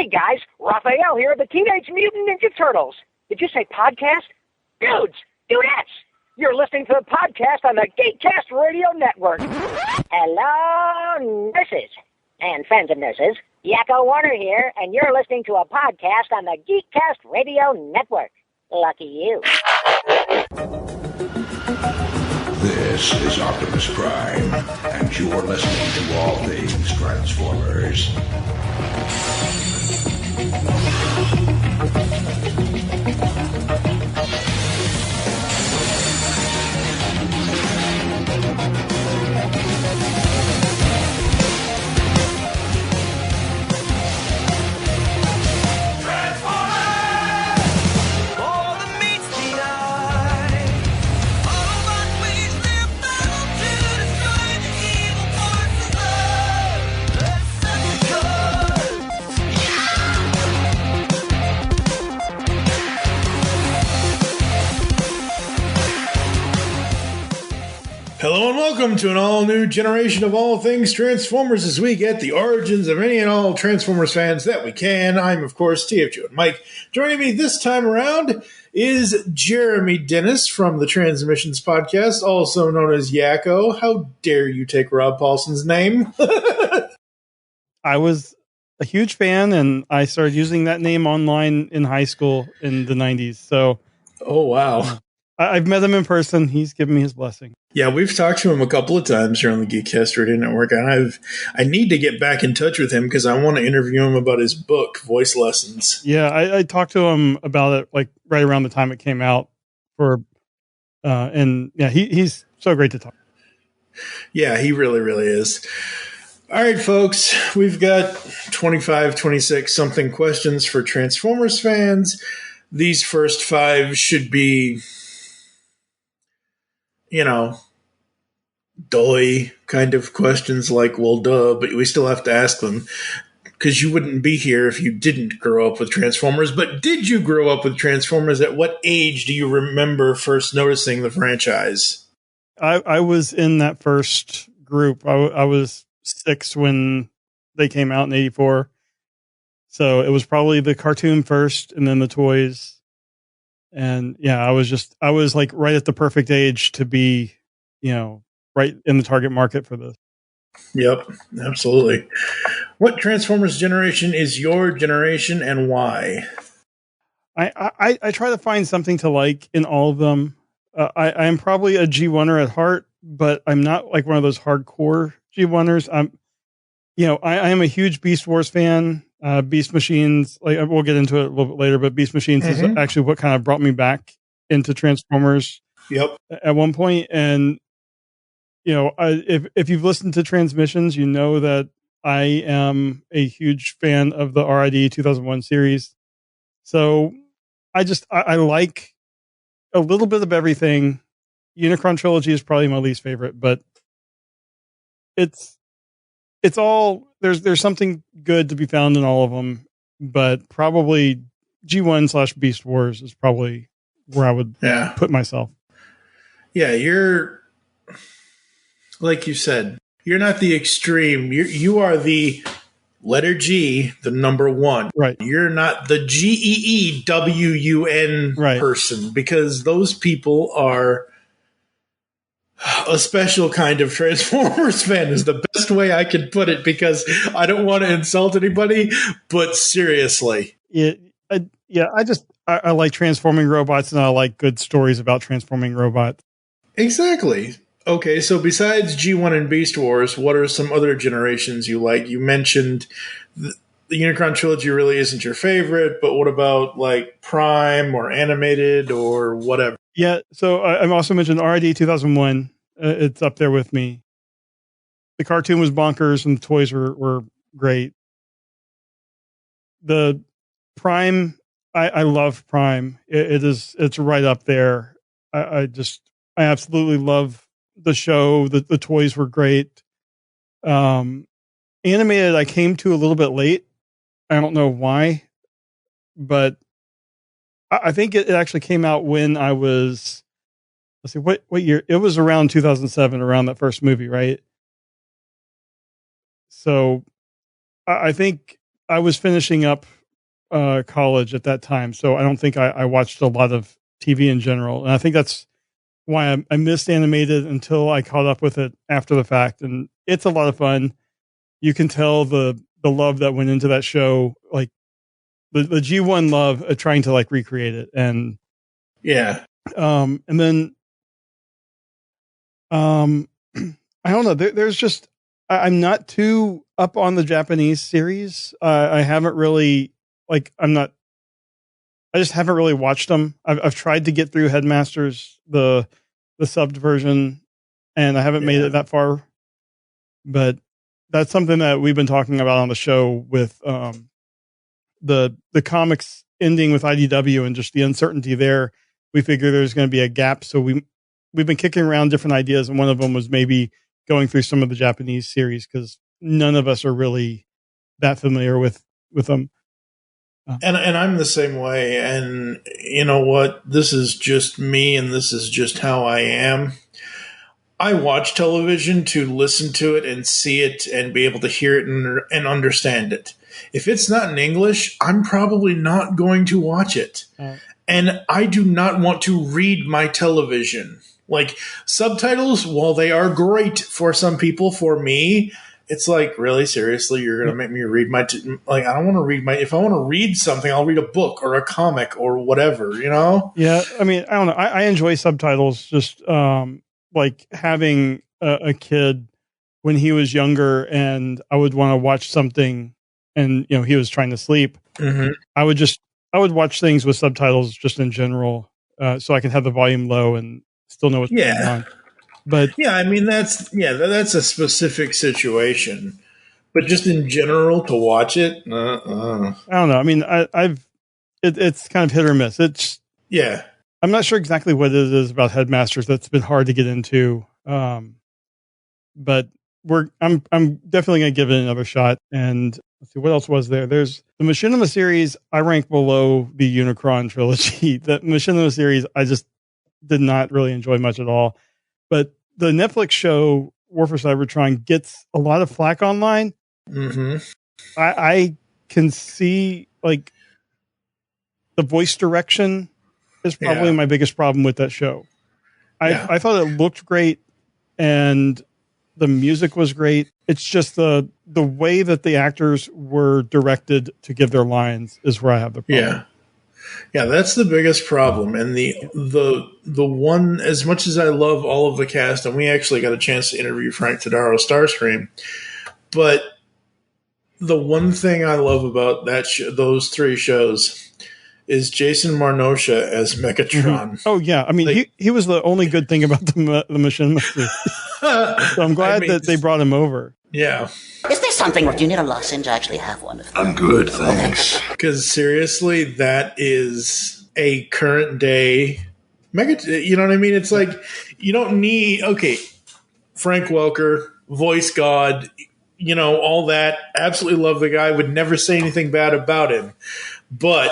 Hey guys, Raphael here, the Teenage Mutant Ninja Turtles. Did you say podcast? Dudes, dudettes, you're listening to the podcast on the GeekCast Radio Network. Hello, nurses and friends of nurses. Yakko Warner here, and you're listening to a podcast on the GeekCast Radio Network. Lucky you. This is Optimus Prime, and you're listening to All Things Transformers. Hello and welcome to an all-new generation of All Things Transformers as we get the origins of any and all Transformers fans that we can. I'm, of course, TFG1Mike. Joining me this time around is Jeremy Dennis from the Transmissions Podcast, also known as Yakko. How dare you take Rob Paulson's name? I was a huge fan, and I started using that name online in high school in the 90s. So, oh, wow. I've met him in person. He's given me his blessing. Yeah, we've talked to him a couple of times here on the GeekCast Radio Network, and I need to get back in touch with him because I want to interview him about his book, Voice Lessons. Yeah, I talked to him about it like right around the time it came out. And yeah, he's so great to talk. Yeah, he really, really is. All right, folks, we've got 25, 26 something questions for Transformers fans. These first 5 should be, doy kind of questions like, well, duh, but we still have to ask them because you wouldn't be here if you didn't grow up with Transformers. But did you grow up with Transformers? At what age do you remember first noticing the franchise? I was in that first group. I was 6 when they came out in 84. So it was probably the cartoon first and then the toys. And yeah, I was like right at the perfect age to be, right in the target market for this. Yep, absolutely. What Transformers generation is your generation and why? I try to find something to like in all of them. I am probably a G1er at heart, but I'm not like one of those hardcore G1ers. I am a huge Beast Wars fan. Beast Machines, like we'll get into it a little bit later, but Beast Machines is actually what kind of brought me back into Transformers. Yep. At one point, and if you've listened to Transmissions, you know that I am a huge fan of the RID 2001 series. So I like a little bit of everything. Unicron Trilogy is probably my least favorite, but it's all there's something good to be found in all of them, but probably G1 / Beast Wars is probably where I would put myself. Yeah, you're like you said, you're not the extreme. You are the letter G, the number 1. Right. You're not the GEEWUN person because those people are a special kind of Transformers fan is the best way I can put it because I don't want to insult anybody, but seriously. I like transforming robots and I like good stories about transforming robots. Exactly. Okay, so besides G1 and Beast Wars, what are some other generations you like? You mentioned the Unicron Trilogy really isn't your favorite, but what about like Prime or Animated or whatever? Yeah, so I also mentioned RID 2001. It's up there with me. The cartoon was bonkers and the toys were great. The Prime, I love Prime. It's right up there. I absolutely love the show. The toys were great. Animated, I came to a little bit late. I don't know why, but I think it actually came out when I was, let's see, what year? It was around 2007, around that first movie, right? So I think I was finishing up college at that time, so I don't think I watched a lot of TV in general, and I think that's why I missed animated until I caught up with it after the fact. And it's a lot of fun. You can tell the love that went into that show, like the G1 love of trying to like recreate it. And and then I don't know. There's just I'm not too up on the Japanese series. I haven't really I just haven't really watched them. I've tried to get through Headmasters, the subbed version, and I haven't made it that far. But that's something that we've been talking about on the show with the comics ending with IDW and just the uncertainty there. We figure there's going to be a gap, so we've been kicking around different ideas, and one of them was maybe going through some of the Japanese series because none of us are really that familiar with them. And I'm the same way. And you know what? This is just me, and this is just how I am. I watch television to listen to it and see it and be able to hear it and understand it. If it's not in English, I'm probably not going to watch it. And I do not want to read my television. Like, subtitles, while they are great for some people, for me, it's like, really, seriously, you're going to make me read my... I don't want to read my... If I want to read something, I'll read a book or a comic or whatever, you know? Yeah, I mean, I don't know. I enjoy subtitles, just like having a kid when he was younger and I would want to watch something and, you know, he was trying to sleep. Mm-hmm. I would watch things with subtitles just in general so I can have the volume low and still know what's going on. But yeah, I mean that's a specific situation, but just in general to watch it, I don't know. I mean, it's kind of hit or miss. I'm not sure exactly what it is about Headmasters that's been hard to get into, but I'm definitely going to give it another shot. And let's see what else was there. There's the Machinima series. I rank below the Unicron trilogy. The Machinima series I just did not really enjoy much at all. But the Netflix show War for Cybertron gets a lot of flack online. Mm-hmm. I can see like the voice direction is probably my biggest problem with that show. I thought it looked great and the music was great. It's just the way that the actors were directed to give their lines is where I have the problem. Yeah, that's the biggest problem. And the one, as much as I love all of the cast, and we actually got a chance to interview Frank Tadaro Starscream, but the one thing I love about those three shows is Jason Marnosha as Megatron. Mm-hmm. Oh yeah, I mean he was the only good thing about the Machinima series. So I'm glad that they brought him over. Yeah. Is there something where you need a lozenge? I actually have one of them. I'm good, thanks. Because seriously, that is a current day you know what I mean? It's like you don't need Frank Welker, voice god, you know, all that. Absolutely love the guy, would never say anything bad about him. But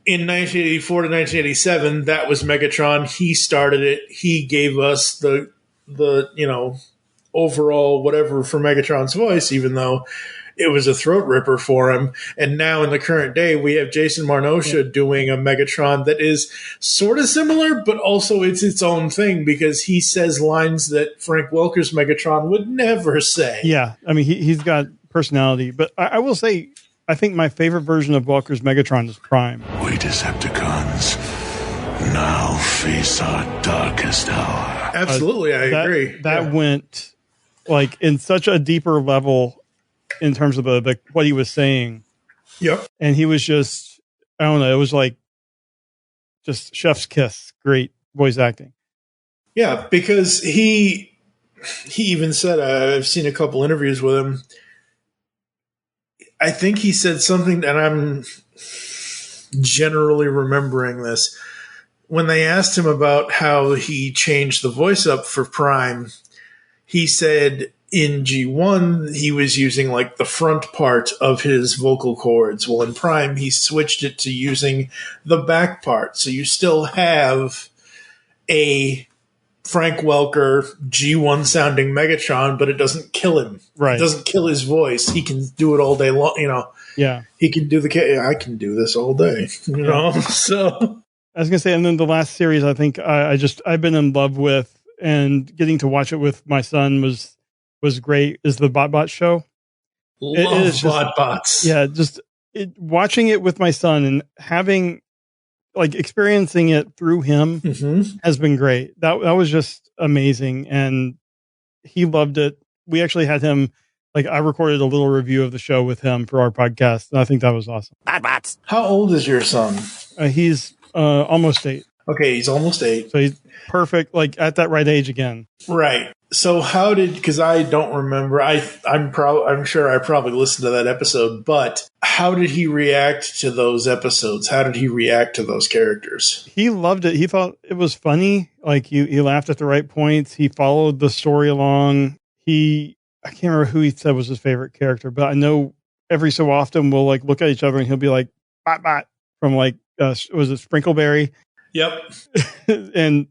in 1984 to 1987, that was Megatron. He started it. He gave us the you know, overall whatever for Megatron's voice, even though it was a throat ripper for him. And now in the current day, we have Jason Marnosha doing a Megatron that is sort of similar, but also it's its own thing because he says lines that Frank Welker's Megatron would never say. Yeah, I mean, he's got personality. But I will say, I think my favorite version of Welker's Megatron is Prime. We Decepticons now face our darkest hour. Absolutely, I agree. That went like in such a deeper level in terms of the what he was saying. Yep. And he was just, I don't know, it was like just chef's kiss. Great voice acting. Yeah, because he even said, I've seen a couple interviews with him. I think he said something, and I'm generally remembering this. When they asked him about how he changed the voice up for Prime, he said in G1 he was using like the front part of his vocal cords. Well, in Prime he switched it to using the back part. So you still have a Frank Welker G1 sounding Megatron, but it doesn't kill him. Right. It doesn't kill his voice. He can do it all day long. Yeah. He can do I can do this all day. So I was gonna say, and then the last series I think I've been in love with, and getting to watch it with my son was great. Is the BotBot show? Love BotBots. Yeah, watching it with my son and having experiencing it through him has been great. That was just amazing, and he loved it. We actually had him. I recorded a little review of the show with him for our podcast, and I think that was awesome. BotBots. How old is your son? He's almost 8. Okay, he's almost 8. So he's perfect, at that right age again. Right. So how because I don't remember, I'm sure I probably listened to that episode, but how did he react to those episodes? How did he react to those characters? He loved it. He thought it was funny. He laughed at the right points. He followed the story along. I can't remember who he said was his favorite character, but I know every so often we'll look at each other and he'll be like, "Bot bot," from was it Sprinkleberry? Yep. And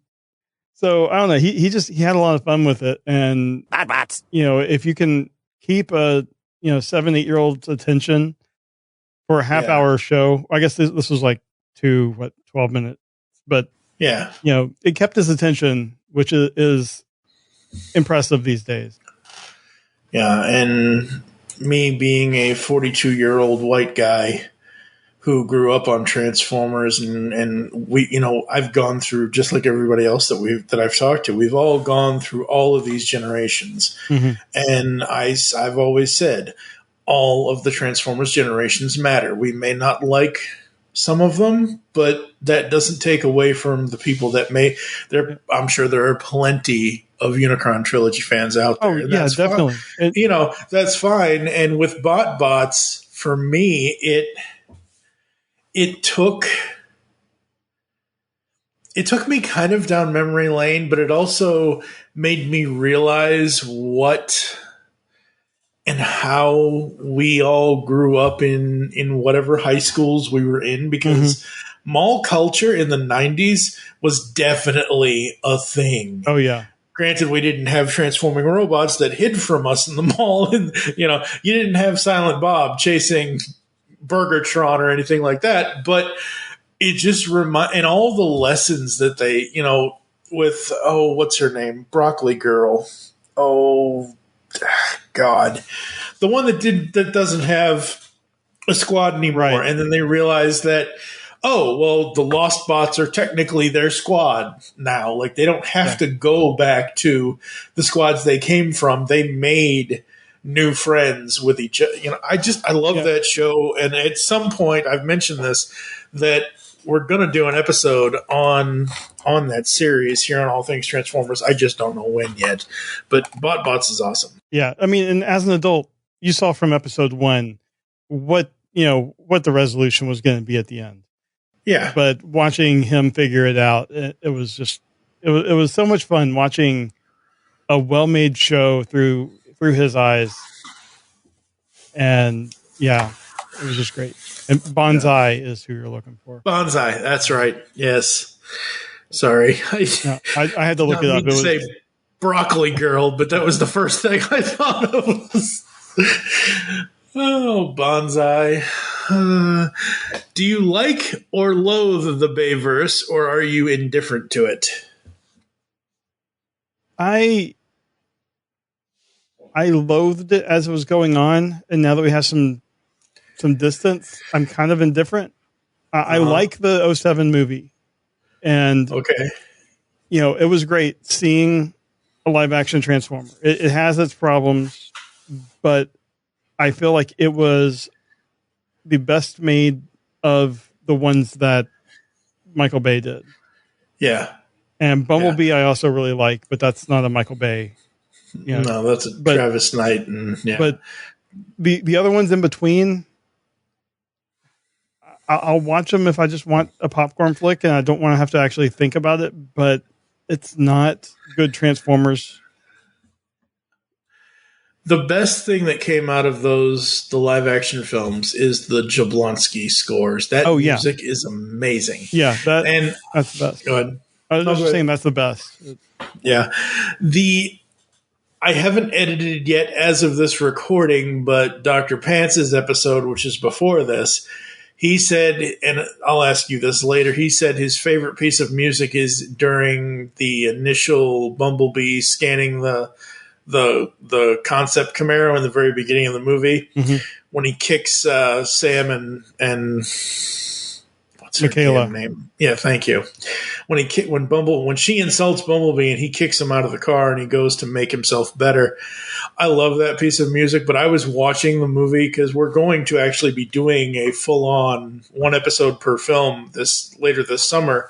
so I don't know. He had a lot of fun with it. And BotBots. If you can keep a 7-8-year-old's attention for a half-hour show, I guess this was 12 minutes, but yeah, it kept his attention, which is impressive these days. Yeah, and me being a 42-year-old white guy who grew up on Transformers, and we, I've gone through, just like everybody else that I've talked to, we've all gone through all of these generations. And I've always said all of the Transformers generations matter. We may not like some of them, but that doesn't take away from the people that may. I'm sure there are plenty of Unicron Trilogy fans out there. Oh, yeah, definitely. That's fine. And with BotBots, for me, it took me kind of down memory lane, but it also made me realize what and how we all grew up in whatever high schools we were in, because mall culture in the 90s was definitely a thing. Oh, yeah. Granted, we didn't have transforming robots that hid from us in the mall, and you didn't have Silent Bob chasing Burgertron or anything like that. But it just and all the lessons that they, with what's her name, Broccoli Girl, God, the one that doesn't have a squad anymore, right. And then they realize that, the Lost Bots are technically their squad now. They don't have to go back to the squads they came from. They made new friends with each other. I love that show. And at some point, I've mentioned this, that we're going to do an episode on that series here on All Things Transformers. I just don't know when yet. But BotBots is awesome. Yeah. I mean, and as an adult, you saw from episode 1 what the resolution was going to be at the end. Yeah. But watching him figure it out, it was just, it was so much fun watching a well-made show through his eyes. And yeah, it was just great. And Bonsai is who you're looking for. Bonsai. That's right. Yes. Sorry. I had to look it up. It was say Broccoli Girl, but that was the first thing I thought of. Bonsai. Do you like or loathe the bayverse, or are you indifferent to it? I loathed it as it was going on, and now that we have some distance, I'm kind of indifferent. I like the 07 movie, and it was great seeing a live action Transformer. It has its problems, but I feel like it was the best made of the ones that Michael Bay did. Yeah. And Bumblebee I also really like, but that's not a Michael Bay. No, that's Travis Knight. But the other ones in between, I'll watch them if I just want a popcorn flick and I don't want to have to actually think about it, but it's not good Transformers. The best thing that came out of the live action films is the Jablonski scores. That music is amazing. Yeah, that's the best. Go ahead. I was just saying that's the best. Yeah. I haven't edited yet as of this recording, but Dr. Pants's episode, which is before this, he said, and I'll ask you this later, he said his favorite piece of music is during the initial Bumblebee scanning the concept Camaro in the very beginning of the movie, when he kicks Sam and what's her Michaela name? Yeah, thank you. When she insults Bumblebee and he kicks him out of the car and he goes to make himself better. I love that piece of music, but I was watching the movie because we're going to actually be doing a full-on one episode per film later this summer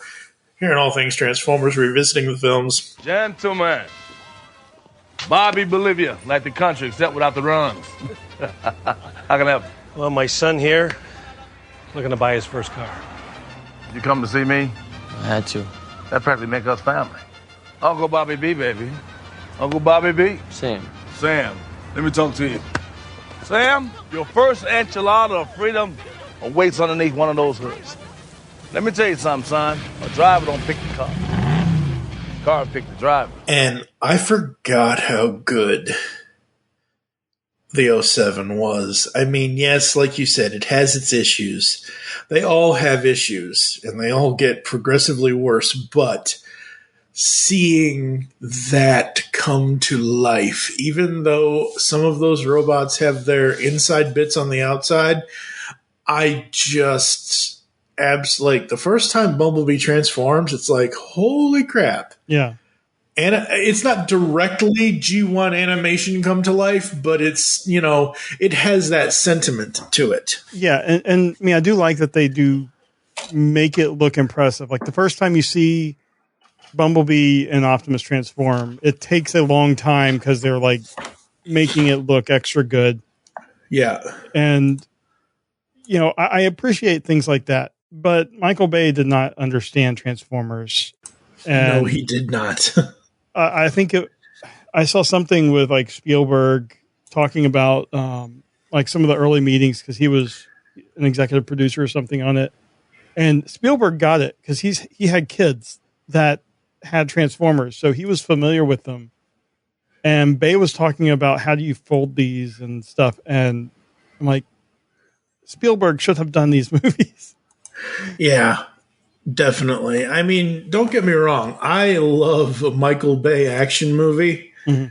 here in All Things Transformers, revisiting the films. Gentlemen, Bobby Bolivia, like the country, except without the runs. How can I help you? Well, my son here, looking to buy his first car. You come to see me? I had to. That practically make us family. Uncle Bobby B, baby. Uncle Bobby B. Sam, let me talk to you. Sam, your first enchilada of freedom awaits underneath one of those hoods. Let me tell you something, son. A driver don't pick the car. The car pick the driver. And I forgot how good the 07 was. I mean, yes, like you said, it has its issues. They all have issues, and they all get progressively worse, but seeing that come to life, even though some of those robots have their inside bits on the outside, I just like the first time Bumblebee transforms, it's like, holy crap. Yeah. And it's not directly G1 animation come to life, but it's, it has that sentiment to it. Yeah. And I mean, I do like that they do make it look impressive. Like the first time you see Bumblebee and Optimus transform, it takes a long time because they're like making it look extra good. Yeah. And, I appreciate things like that. But Michael Bay did not understand Transformers. And no, he did not. I think I saw something with like Spielberg talking about like some of the early meetings because he was an executive producer or something on it. And Spielberg got it because he had kids that had Transformers, so he was familiar with them. And Bay was talking about how do you fold these and stuff, and I'm like, Spielberg should have done these movies. Yeah, definitely. I mean, don't get me wrong. I love a Michael Bay action movie. Mm-hmm.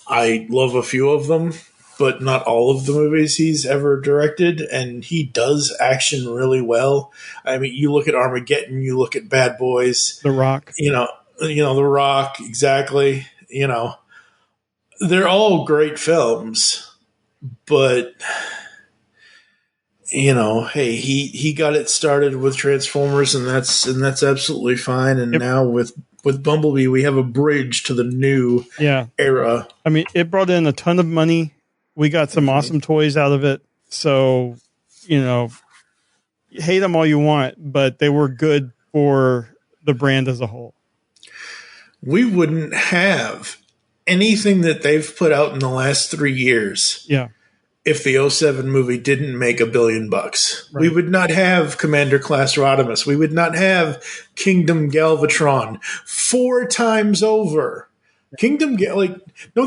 I love a few of them, but not all of the movies he's ever directed, and he does action really well. I mean, you look at Armageddon, you look at Bad Boys. The Rock. The Rock, exactly. They're all great films, but hey, he got it started with Transformers, and that's absolutely fine. And now with Bumblebee, we have a bridge to the new era. I mean, it brought in a ton of money. We got some awesome toys out of it. So, hate them all you want, but they were good for the brand as a whole. We wouldn't have anything that they've put out in the last 3 years. Yeah. If the 07 movie didn't make $1 billion. Right. We would not have Commander Class Rodimus. We would not have Kingdom Galvatron 4 times over. Don't get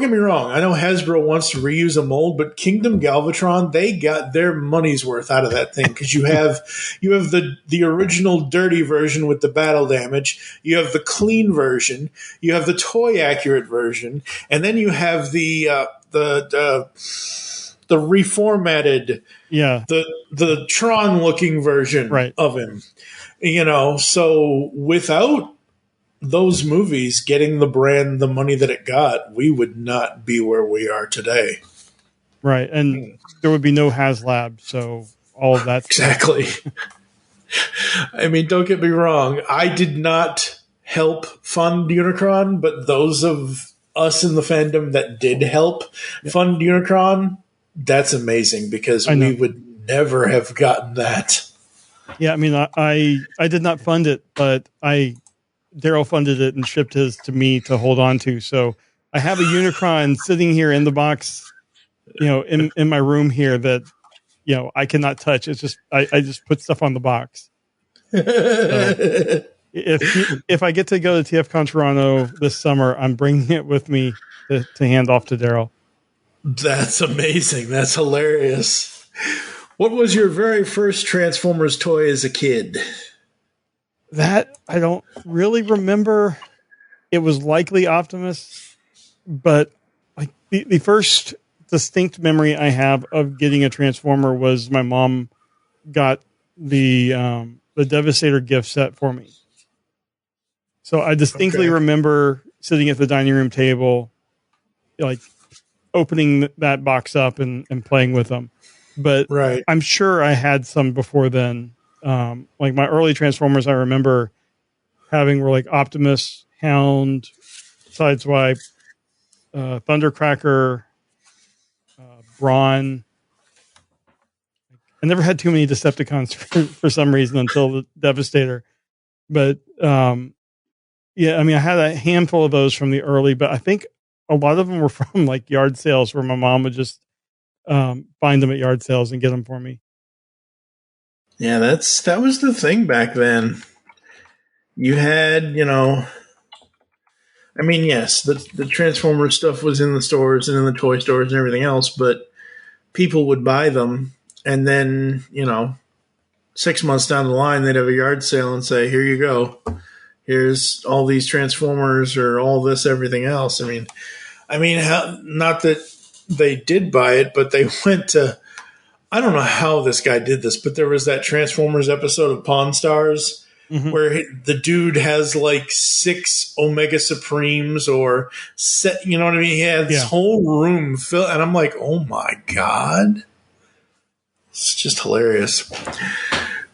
me wrong. I know Hasbro wants to reuse a mold, but Kingdom Galvatron, they got their money's worth out of that thing because you have the original dirty version with the battle damage, you have the clean version, you have the toy accurate version, and then you have the reformatted, the Tron looking version of him. So without those movies getting the brand the money that it got, we would not be where we are today. Right. And there would be no HasLab, so all of that. Exactly. I mean, don't get me wrong. I did not help fund Unicron, but those of us in the fandom that did help fund Unicron, that's amazing because we would never have gotten that. Yeah, I mean, I did not fund it, but Daryl funded it and shipped his to me to hold on to. So I have a Unicron sitting here in the box, in my room here that, I cannot touch. It's just, I just put stuff on the box. So, If I get to go to TFCon Toronto this summer, I'm bringing it with me to hand off to Daryl. That's amazing. That's hilarious. What was your very first Transformers toy as a kid? That I don't really remember. It was likely Optimus, but like the first distinct memory I have of getting a Transformer was my mom got the Devastator gift set for me. So I distinctly remember sitting at the dining room table, like opening that box up and playing with them. But I'm sure I had some before then. Like my early Transformers, I remember having were like Optimus, Hound, Sideswipe, Thundercracker, Brawn. I never had too many Decepticons for some reason until the Devastator. But yeah, I mean, I had a handful of those from the early, but I think a lot of them were from like yard sales where my mom would just find them at yard sales and get them for me. Yeah, that was the thing back then. You had, I mean, yes, the Transformers stuff was in the stores and in the toy stores and everything else, but people would buy them, and then, 6 months down the line, they'd have a yard sale and say, here you go. Here's all these Transformers or all this, everything else. I mean, not that they did buy it, but they went to, I don't know how this guy did this, but there was that Transformers episode of Pawn Stars where the dude has like 6 Omega Supremes or set, you know what I mean? He had this whole room filled, and I'm like, oh my God. It's just hilarious.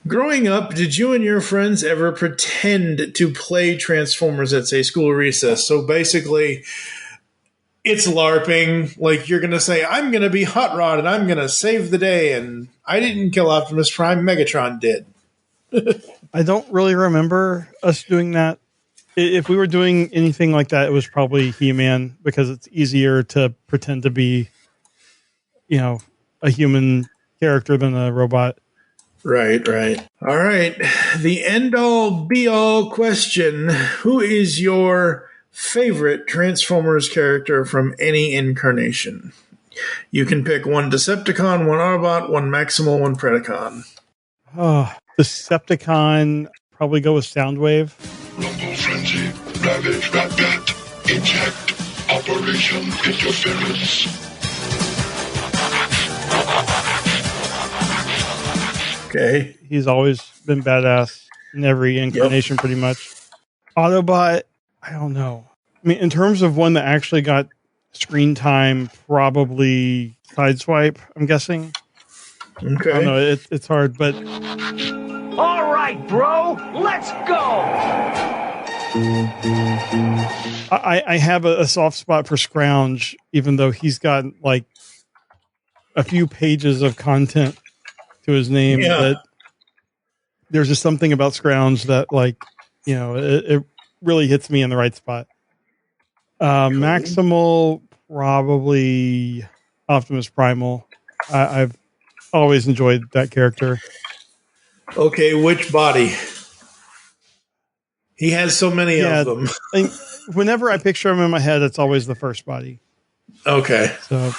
Growing up, did you and your friends ever pretend to play Transformers at, say, school recess? So basically, it's LARPing. Like, you're going to say, I'm going to be Hot Rod, and I'm going to save the day, and I didn't kill Optimus Prime, Megatron did. I don't really remember us doing that. If we were doing anything like that, it was probably He-Man, because it's easier to pretend to be, a human character than a robot. Right. All right. The end-all, be-all question. Who is your favorite Transformers character from any incarnation? You can pick one Decepticon, one Autobot, one Maximal, one Predacon. Oh, Decepticon, probably go with Soundwave. Rumble Frenzy, Ravage Rat-Bat, Eject, Operation Interference. Okay. He's always been badass in every incarnation, pretty much. Autobot, I don't know. I mean, in terms of one that actually got screen time, probably Sideswipe, I'm guessing. Okay. I don't know. It's hard, but... All right, bro. Let's go. I have a soft spot for Scrounge, even though he's got, like, a few pages of content to his name, but there's just something about Scrounge that, like, it really hits me in the right spot. Maximal, probably Optimus Primal. I've always enjoyed that character. Okay, which body? He has so many of them. Whenever I picture him in my head, it's always the first body. Okay. So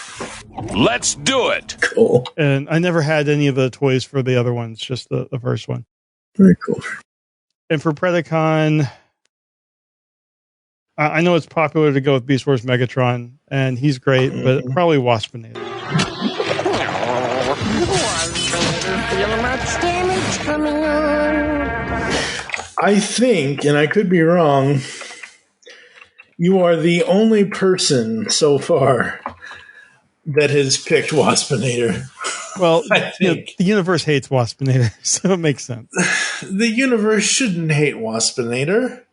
let's do it. Cool. And I never had any of the toys for the other ones, just the first one. Very cool. And for Predacon, I know it's popular to go with Beast Wars Megatron, and he's great, but probably Waspinator. I think, and I could be wrong, you are the only person so far that has picked Waspinator. Well, the universe hates Waspinator, so it makes sense. The universe shouldn't hate Waspinator.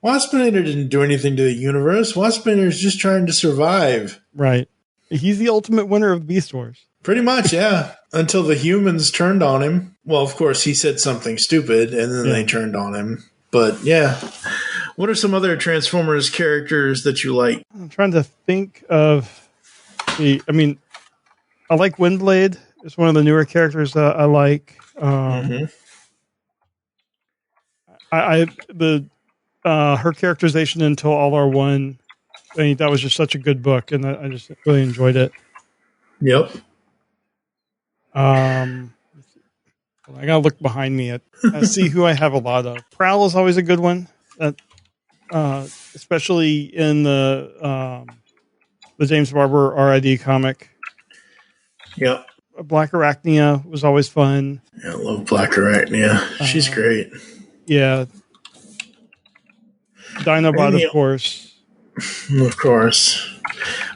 Waspinator didn't do anything to the universe. Waspinator is just trying to survive. Right. He's the ultimate winner of Beast Wars. Pretty much, yeah. Until the humans turned on him. Well, of course, he said something stupid, and then they turned on him. But, yeah. What are some other Transformers characters that you like? I'm trying to think of I like Windblade. It's one of the newer characters that I like. Her characterization until All Are One, I think that was just such a good book, and I just really enjoyed it. Yep. I gotta look behind me at see who I have a lot of. Prowl is always a good one, especially in the James Barber RID comic. Yep. Black Arachnia was always fun. Yeah, I love Black Arachnia. She's great. Yeah. Dinobot, of course. Of course.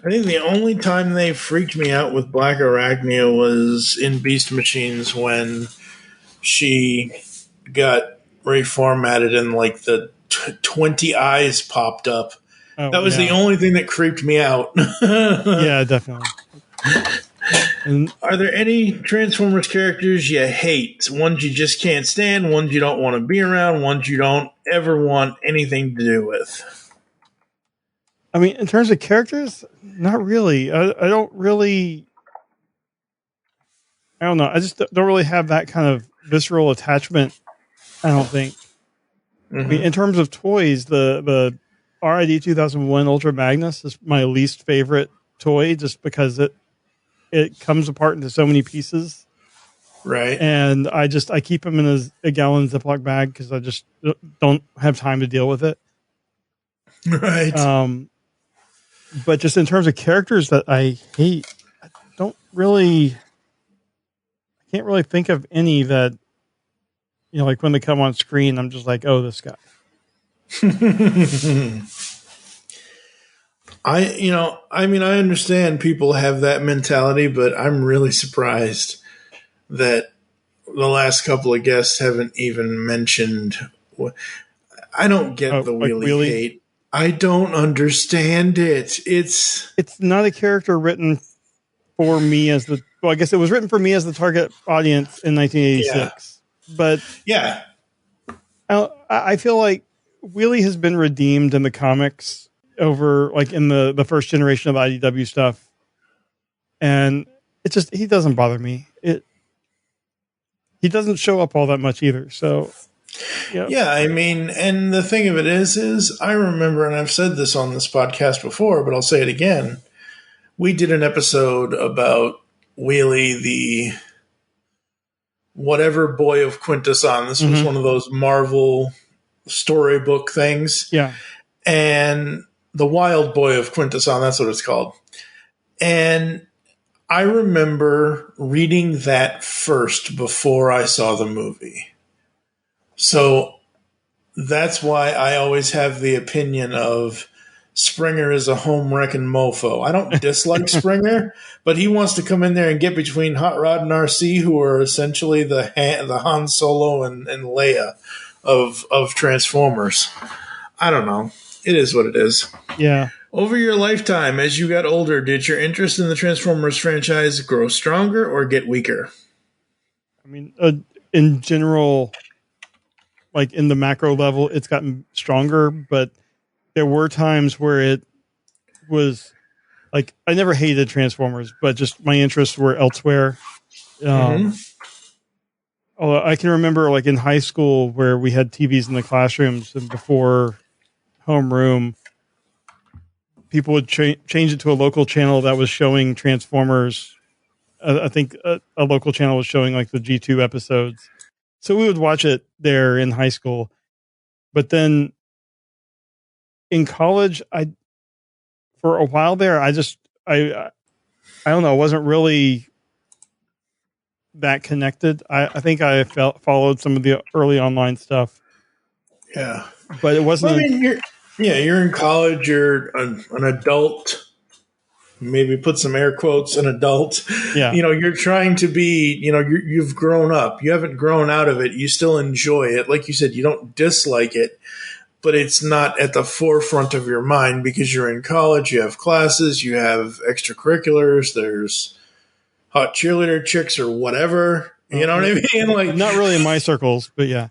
I think the only time they freaked me out with Black Arachnia was in Beast Machines when she got reformatted and like the 20 eyes popped up. Oh, that was the only thing that creeped me out. Yeah, definitely. And are there any Transformers characters you hate? Ones you just can't stand, ones you don't want to be around, ones you don't ever want anything to do with? I mean, in terms of characters, not really. I don't really... I don't know. I just don't really have that kind of visceral attachment, I don't think. Mm-hmm. I mean, in terms of toys, the RID 2001 Ultra Magnus is my least favorite toy just because it comes apart into so many pieces. Right. And I keep them in a gallon Ziploc bag because I just don't have time to deal with it. Right. But just in terms of characters that I hate, I can't really think of any that, you know, like when they come on screen, I'm just like, oh, this guy. I understand people have that mentality, but I'm really surprised that the last couple of guests haven't even mentioned. I don't get the wheelie hate. I don't understand it. It's not a character written for me as I guess it was written for me as the target audience in 1986. Yeah. But yeah, I feel like Wheelie has been redeemed in the comics over like in the first generation of IDW stuff. And he doesn't bother me. He doesn't show up all that much either. So yeah, I mean, and the thing of it is I remember, and I've said this on this podcast before, but I'll say it again. We did an episode about Wheelie, the whatever boy of Quintesson. This was one of those Marvel storybook things. Yeah. And the Wild Boy of Quintesson, that's what it's called. And I remember reading that first before I saw the movie. So that's why I always have the opinion of Springer is a home wrecking mofo. I don't dislike Springer, but he wants to come in there and get between Hot Rod and RC, who are essentially the Han Solo and Leia of Transformers. I don't know. It is what it is. Yeah. Over your lifetime, as you got older, did your interest in the Transformers franchise grow stronger or get weaker? I mean, in general, like in the macro level, it's gotten stronger, but there were times where it was like, I never hated Transformers, but just my interests were elsewhere. Although I can remember like in high school where we had TVs in the classrooms and before homeroom, people would change it to a local channel that was showing Transformers. I think a local channel was showing like the G2 episodes. So we would watch it there in high school. But then in college, for a while there, I don't know, I wasn't really that connected. I think I followed some of the early online stuff. Yeah. But it wasn't. Well, I mean, you're in college, you're an adult. Maybe put some air quotes, an adult. Yeah. You're trying to be, you've grown up. You haven't grown out of it. You still enjoy it. Like you said, you don't dislike it, but it's not at the forefront of your mind because you're in college, you have classes, you have extracurriculars, there's hot cheerleader chicks or whatever. You know what I mean? Like, not really in my circles, but yeah.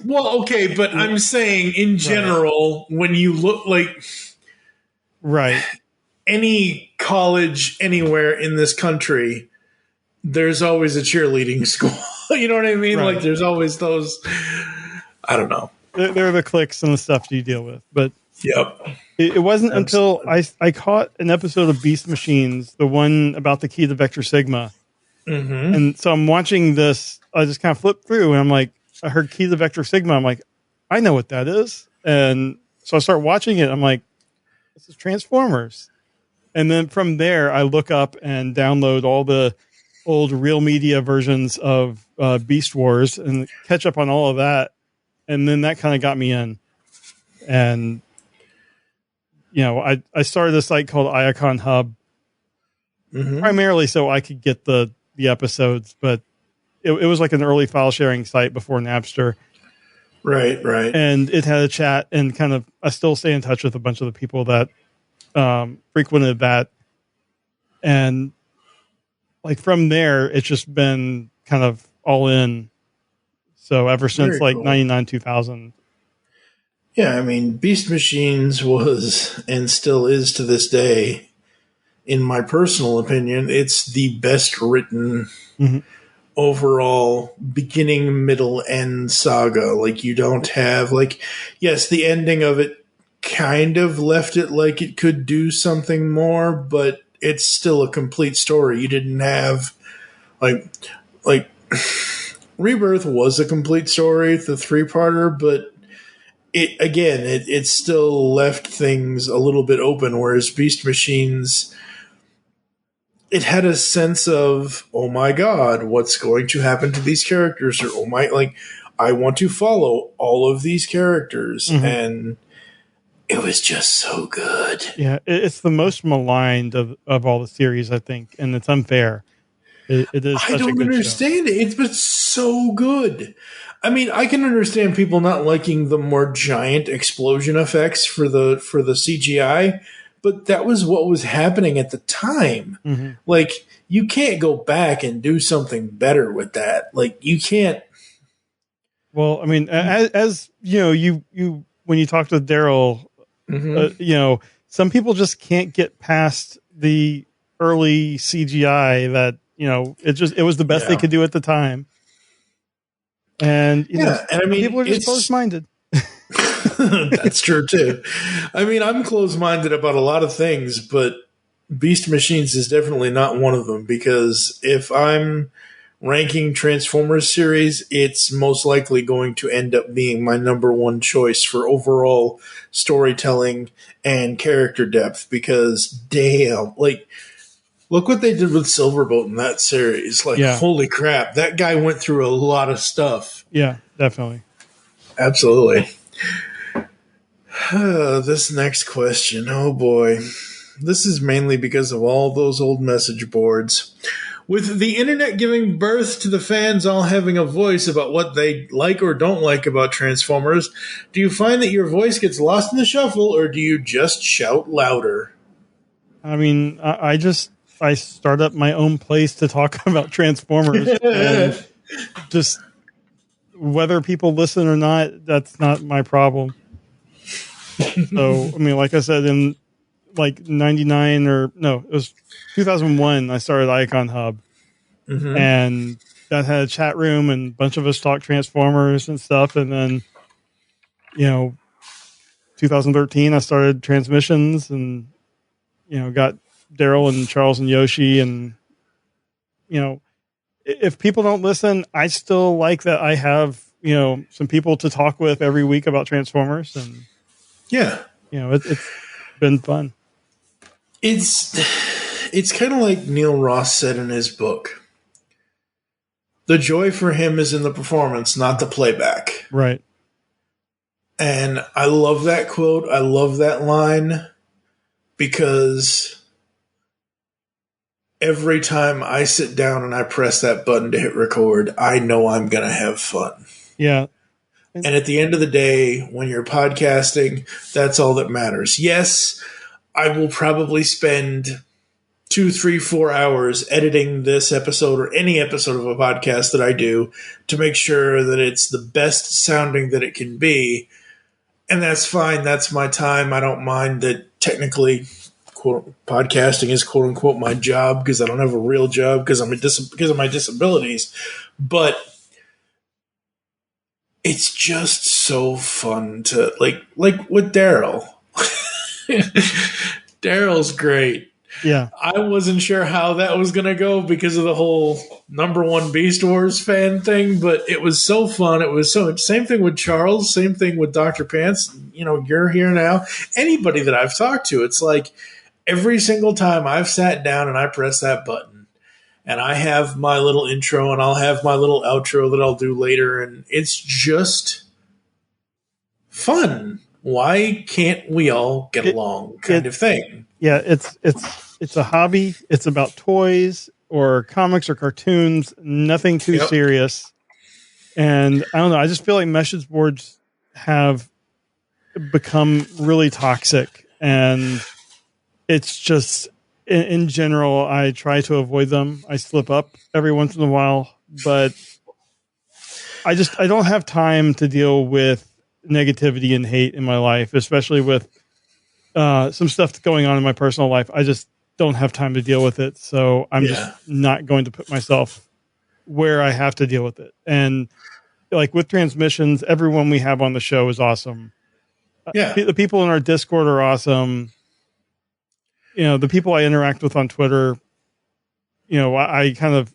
Well, okay, but I'm saying in general, when you look like right. Any college anywhere in this country, there's always a cheerleading school. You know what I mean? Right. Like there's always those, I don't know. they're the clicks and the stuff you deal with. But Yep. it wasn't until I caught an episode of Beast Machines, the one about the key to Vector Sigma. Mm-hmm. And so I'm watching this. I just kind of flipped through, and I'm like, I heard key to Vector Sigma. I'm like, I know what that is. And so I start watching it. I'm like, this is Transformers. And then from there, I look up and download all the old Real Media versions of Beast Wars and catch up on all of that. And then that kind of got me in. And, you know, I started a site called Iacon Hub, primarily so I could get the episodes, but it was like an early file sharing site before Napster. Right. And it had a chat, and kind of, I still stay in touch with a bunch of the people that frequented that. And like from there, it's just been kind of all in. So ever since Very like cool. 99, 2000. Yeah, I mean, Beast Machines was and still is to this day, in my personal opinion, it's the best written overall beginning, middle, end saga. Like, you don't have, like, yes, the ending of it kind of left it like it could do something more, but it's still a complete story. You didn't have, like Rebirth was a complete story, the 3-parter, but it still left things a little bit open, whereas Beast Machines, it had a sense of, oh my god, what's going to happen to these characters? Or, oh my, like, I want to follow all of these characters. And it was just so good. Yeah, it's the most maligned of all the series, I think, and it's unfair. It is such I a don't good understand show. it. It's been so good. I mean, I can understand people not liking the more giant explosion effects for the CGI, but that was what was happening at the time. Like, you can't go back and do something better with that. Like, you can't. Well, I mean, as you know, you when you talk to Daryl, you know, some people just can't get past the early CGI that, you know, it was the best they could do at the time. And, you know, and I mean, people are just closed-minded. That's true too. I mean, I'm closed-minded about a lot of things, but Beast Machines is definitely not one of them, because if I'm ranking Transformers series, it's most likely going to end up being my number one choice for overall storytelling and character depth, because damn, like, look what they did with Silverbolt in that series. Like, holy crap, that guy went through a lot of stuff. Yeah, definitely. Absolutely. This next question, oh boy. This is mainly because of all those old message boards. With the internet giving birth to the fans all having a voice about what they like or don't like about Transformers, do you find that your voice gets lost in the shuffle, or do you just shout louder? I mean, I start up my own place to talk about Transformers, and just whether people listen or not, that's not my problem. So, I mean, like I said, in like 99 or no, it was 2001, I started Icon Hub, and that had a chat room, and a bunch of us talked Transformers and stuff. And then, you know, 2013, I started Transmissions, and, you know, got Daryl and Charles and Yoshi. And, you know, if people don't listen, I still like that I have, you know, some people to talk with every week about Transformers. And yeah, you know, it's been fun. It's kind of like Neil Ross said in his book. The joy for him is in the performance, not the playback. Right. And I love that quote. I love that line, because every time I sit down and I press that button to hit record, I know I'm going to have fun. Yeah. And at the end of the day, when you're podcasting, that's all that matters. Yes, I will probably spend 2, 3, 4 hours editing this episode or any episode of a podcast that I do to make sure that it's the best sounding that it can be. And that's fine. That's my time. I don't mind that technically podcasting is quote unquote my job, because I don't have a real job because of my disabilities. But it's just so fun to like with Daryl. Daryl's great. Yeah. I wasn't sure how that was going to go because of the whole #1 Beast Wars fan thing, but it was so fun. It was so same thing with Charles, same thing with Dr. Pants. You know, you're here now. Anybody that I've talked to, it's like every single time I've sat down and I press that button and I have my little intro and I'll have my little outro that I'll do later, and it's just fun. Why can't we all get along kind of thing? Yeah, it's a hobby. It's about toys or comics or cartoons, nothing too serious. And I don't know, I just feel like message boards have become really toxic, and it's just in general, I try to avoid them. I slip up every once in a while, but I don't have time to deal with negativity and hate in my life, especially with some stuff going on in my personal life. I just don't have time to deal with it. So I'm just not going to put myself where I have to deal with it. And like with transmissions, everyone we have on the show is awesome. The people in our Discord are awesome. You know, the people I interact with on Twitter, you know, I've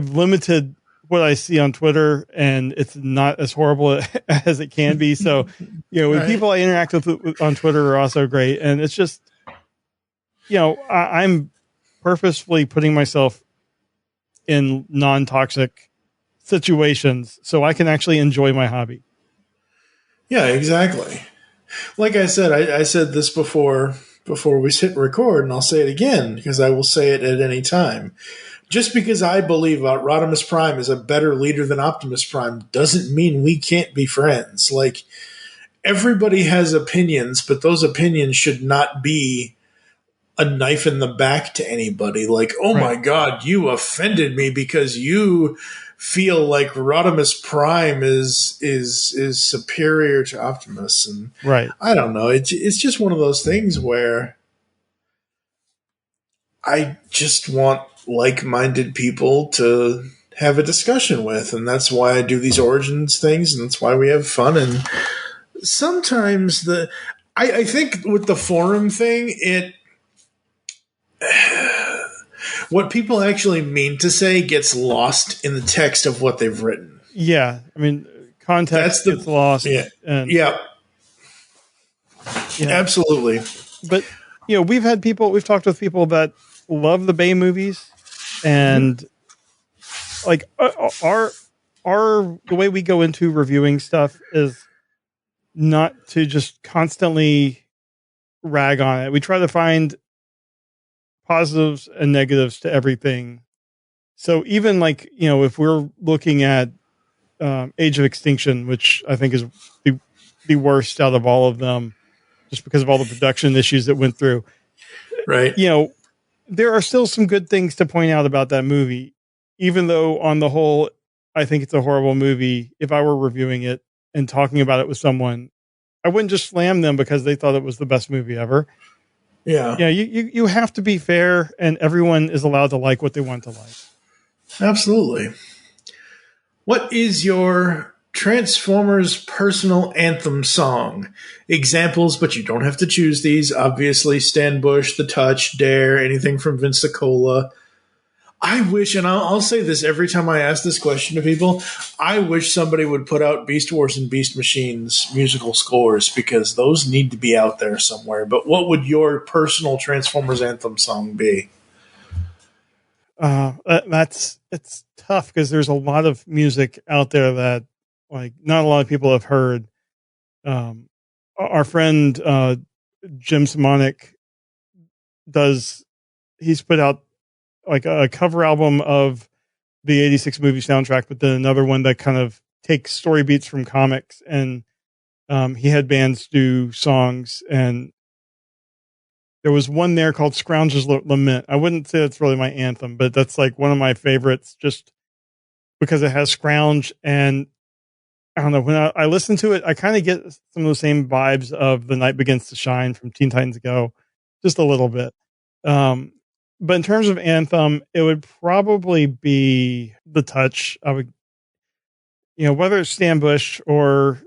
limited what I see on Twitter, and it's not as horrible as it can be. So, you know, the people I interact with on Twitter are also great. And it's just, you know, I'm purposefully putting myself in non-toxic situations so I can actually enjoy my hobby. Yeah, exactly. Like I said, I said this before we hit record, and I'll say it again because I will say it at any time. Just because I believe Rodimus Prime is a better leader than Optimus Prime doesn't mean we can't be friends. Like, everybody has opinions, but those opinions should not be a knife in the back to anybody. Like, oh my God, you offended me because you feel like Rodimus Prime is superior to Optimus. And I don't know. It's just one of those things where I just want like-minded people to have a discussion with, and that's why I do these Origins things, and that's why we have fun. And sometimes I think with the forum thing, what people actually mean to say gets lost in the text of what they've written. Yeah, I mean, context gets lost. Yeah, absolutely. But you know, we've talked with people that love the Bay movies, and like the way we go into reviewing stuff is not to just constantly rag on it. We try to find positives and negatives to everything. So even like, you know, if we're looking at Age of Extinction, which I think is the worst out of all of them, just because of all the production issues that went through. Right. You know, there are still some good things to point out about that movie, even though on the whole, I think it's a horrible movie. If I were reviewing it and talking about it with someone, I wouldn't just slam them because they thought it was the best movie ever. Yeah. Yeah. You have to be fair, and everyone is allowed to like what they want to like. Absolutely. What is your Transformers personal anthem song? Examples, but you don't have to choose these. Obviously, Stan Bush, The Touch, Dare, anything from Vince Cola. I wish, and I'll say this every time I ask this question to people, I wish somebody would put out Beast Wars and Beast Machines musical scores, because those need to be out there somewhere. But what would your personal Transformers anthem song be? It's tough because there's a lot of music out there that like not a lot of people have heard. Our friend Jim Simonic he's put out like a cover album of the 86 movie soundtrack, but then another one that kind of takes story beats from comics, and he had bands do songs, and there was one there called Scrounge's Lament. I wouldn't say that's really my anthem, but that's like one of my favorites just because it has Scrounge, and I don't know, when I listen to it, I kind of get some of the same vibes of The Night Begins to Shine from Teen Titans Go, just a little bit. But in terms of anthem, it would probably be The Touch. whether it's Stan Bush or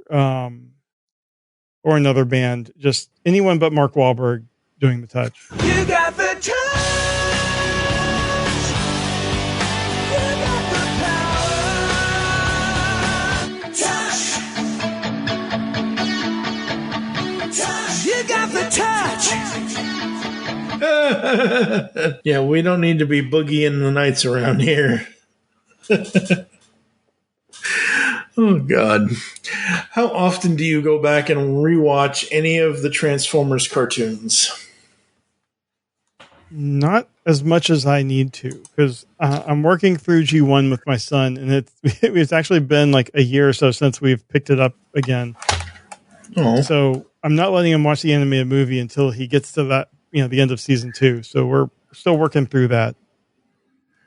another band, just anyone but Mark Wahlberg doing the touch. You got the touch. You got the power. Touch. Touch. You got the touch. Yeah, we don't need to be boogieing the nights around here. Oh, God. How often do you go back and rewatch any of the Transformers cartoons? Not as much as I need to, because I'm working through G1 with my son, and it's actually been like a year or so since we've picked it up again. Oh. So I'm not letting him watch the animated movie until he gets to that, the end of season 2. So we're still working through that.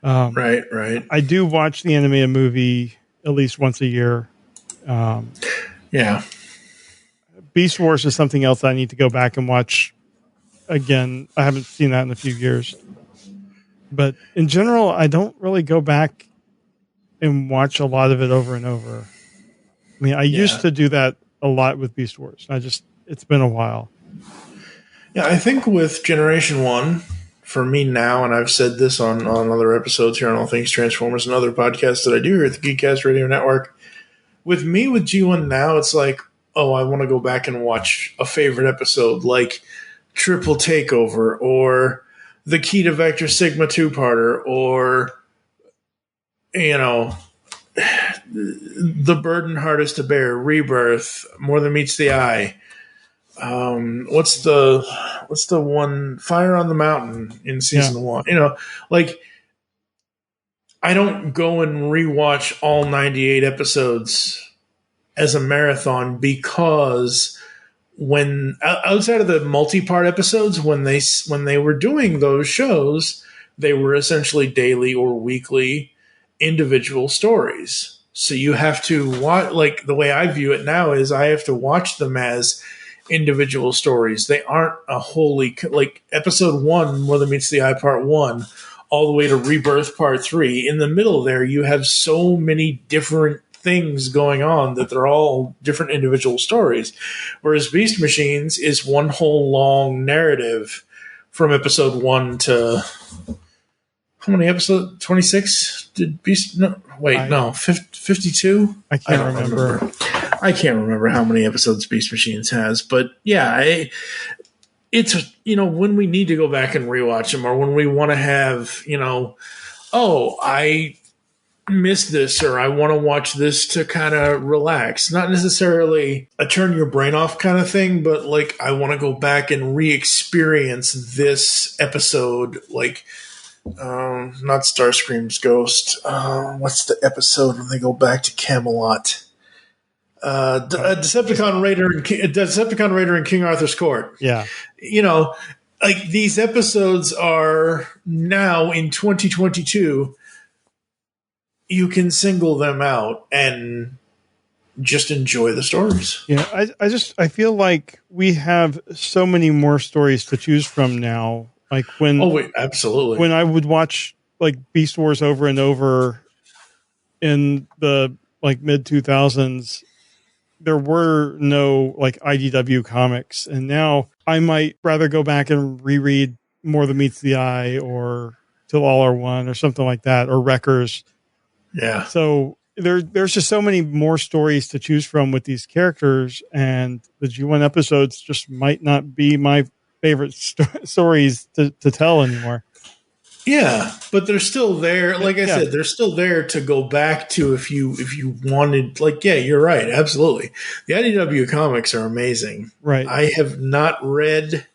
Right. I do watch the animated movie at least once a year. Yeah. Beast Wars is something else I need to go back and watch again. I haven't seen that in a few years. But in general, I don't really go back and watch a lot of it over and over. I mean, I used to do that a lot with Beast Wars. It's been a while. Yeah, I think with Generation 1, for me now, and I've said this on other episodes here on All Things Transformers and other podcasts that I do here at the GeekCast Radio Network, with me with G1 now, it's like, oh, I want to go back and watch a favorite episode like Triple Takeover or the Key to Vector Sigma 2-parter or, The Burden Hardest to Bear, Rebirth, More Than Meets the Eye. What's the one, Fire on the Mountain in season 1? I don't go and rewatch all 98 episodes as a marathon because when outside of the multi-part episodes, when they were doing those shows, they were essentially daily or weekly individual stories. So you have to watch, like the way I view it now is I have to watch them as individual stories. They aren't a wholly, like episode 1, More Than Meets the Eye part 1, all the way to Rebirth part 3. In the middle there, you have so many different things going on that they're all different individual stories. Whereas Beast Machines is one whole long narrative from episode 1 to how many episodes? 26? Did Beast? No, wait, no, 52? I can't remember. I can't remember how many episodes Beast Machines has, but yeah, it's, when we need to go back and rewatch them or when we want to have, I missed this or I want to watch this to kind of relax. Not necessarily a turn your brain off kind of thing, but like I want to go back and re-experience this episode, like not Starscream's Ghost. What's the episode when they go back to Camelot? Decepticon Raider and King Arthur's Court. Yeah. Like these episodes are now in 2022. You can single them out and just enjoy the stories. Yeah. I feel like we have so many more stories to choose from now. Like absolutely. When I would watch like Beast Wars over and over in the like mid 2000s, there were no like IDW comics, and now I might rather go back and reread More Than Meets the Eye or Till All Are One or something like that, or Wreckers. Yeah. So there's just so many more stories to choose from with these characters, and the G1 episodes just might not be my favorite stories to tell anymore. Yeah, but they're still there. Like I said, they're still there to go back to if you wanted. Like, yeah, you're right. Absolutely. The IDW comics are amazing. Right. I have not read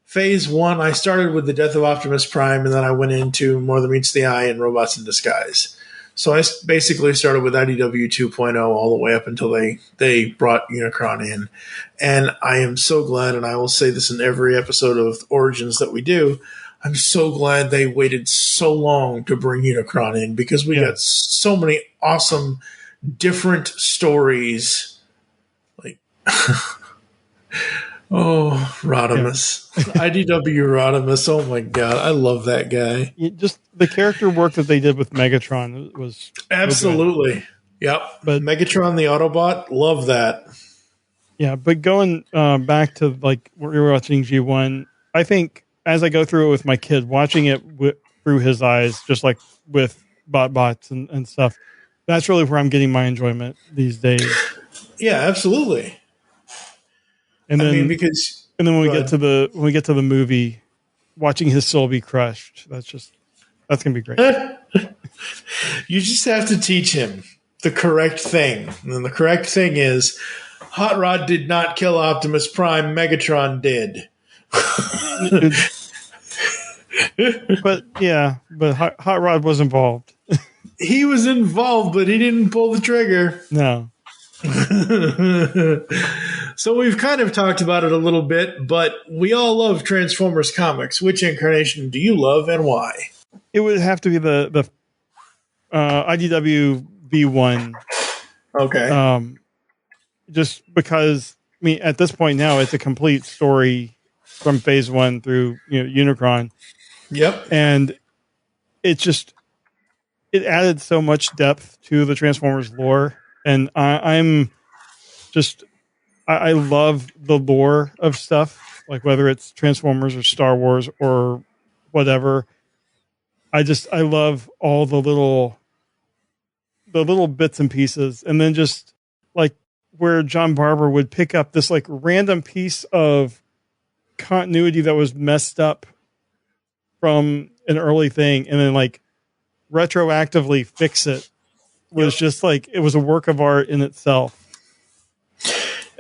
Phase 1. I started with The Death of Optimus Prime, and then I went into More Than Meets the Eye and Robots in Disguise. So I basically started with IDW 2.0 all the way up until they brought Unicron in. And I am so glad, and I will say this in every episode of Origins that we do, I'm so glad they waited so long to bring Unicron in because we got so many awesome different stories. Like, Rodimus. IDW Rodimus. Oh my God. I love that guy. Just the character work that they did with Megatron was absolutely. Yep. But Megatron the Autobot, love that. yeah, but going back to like what we were watching G1, I think as I go through it with my kid, watching it through his eyes, just like with bots and stuff, that's really where I'm getting my enjoyment these days. Yeah, absolutely. And then because when we get to the movie, watching his soul be crushed, that's gonna be great. You just have to teach him the correct thing. And the correct thing is Hot Rod did not kill Optimus Prime, Megatron did. but Hot Rod was involved. He was involved, but he didn't pull the trigger. No. So we've kind of talked about it a little bit, but we all love Transformers comics. Which incarnation do you love and why? It would have to be the IDW V1. Okay. Just because, I mean, at this point now, it's a complete story from Phase 1 through Unicron. Yep. And it added so much depth to the Transformers lore. And I love the lore of stuff, like whether it's Transformers or Star Wars or whatever. I love all the little bits and pieces. And then just like where John Barber would pick up this like random piece of continuity that was messed up from an early thing and then like retroactively fix it was just like, it was a work of art in itself.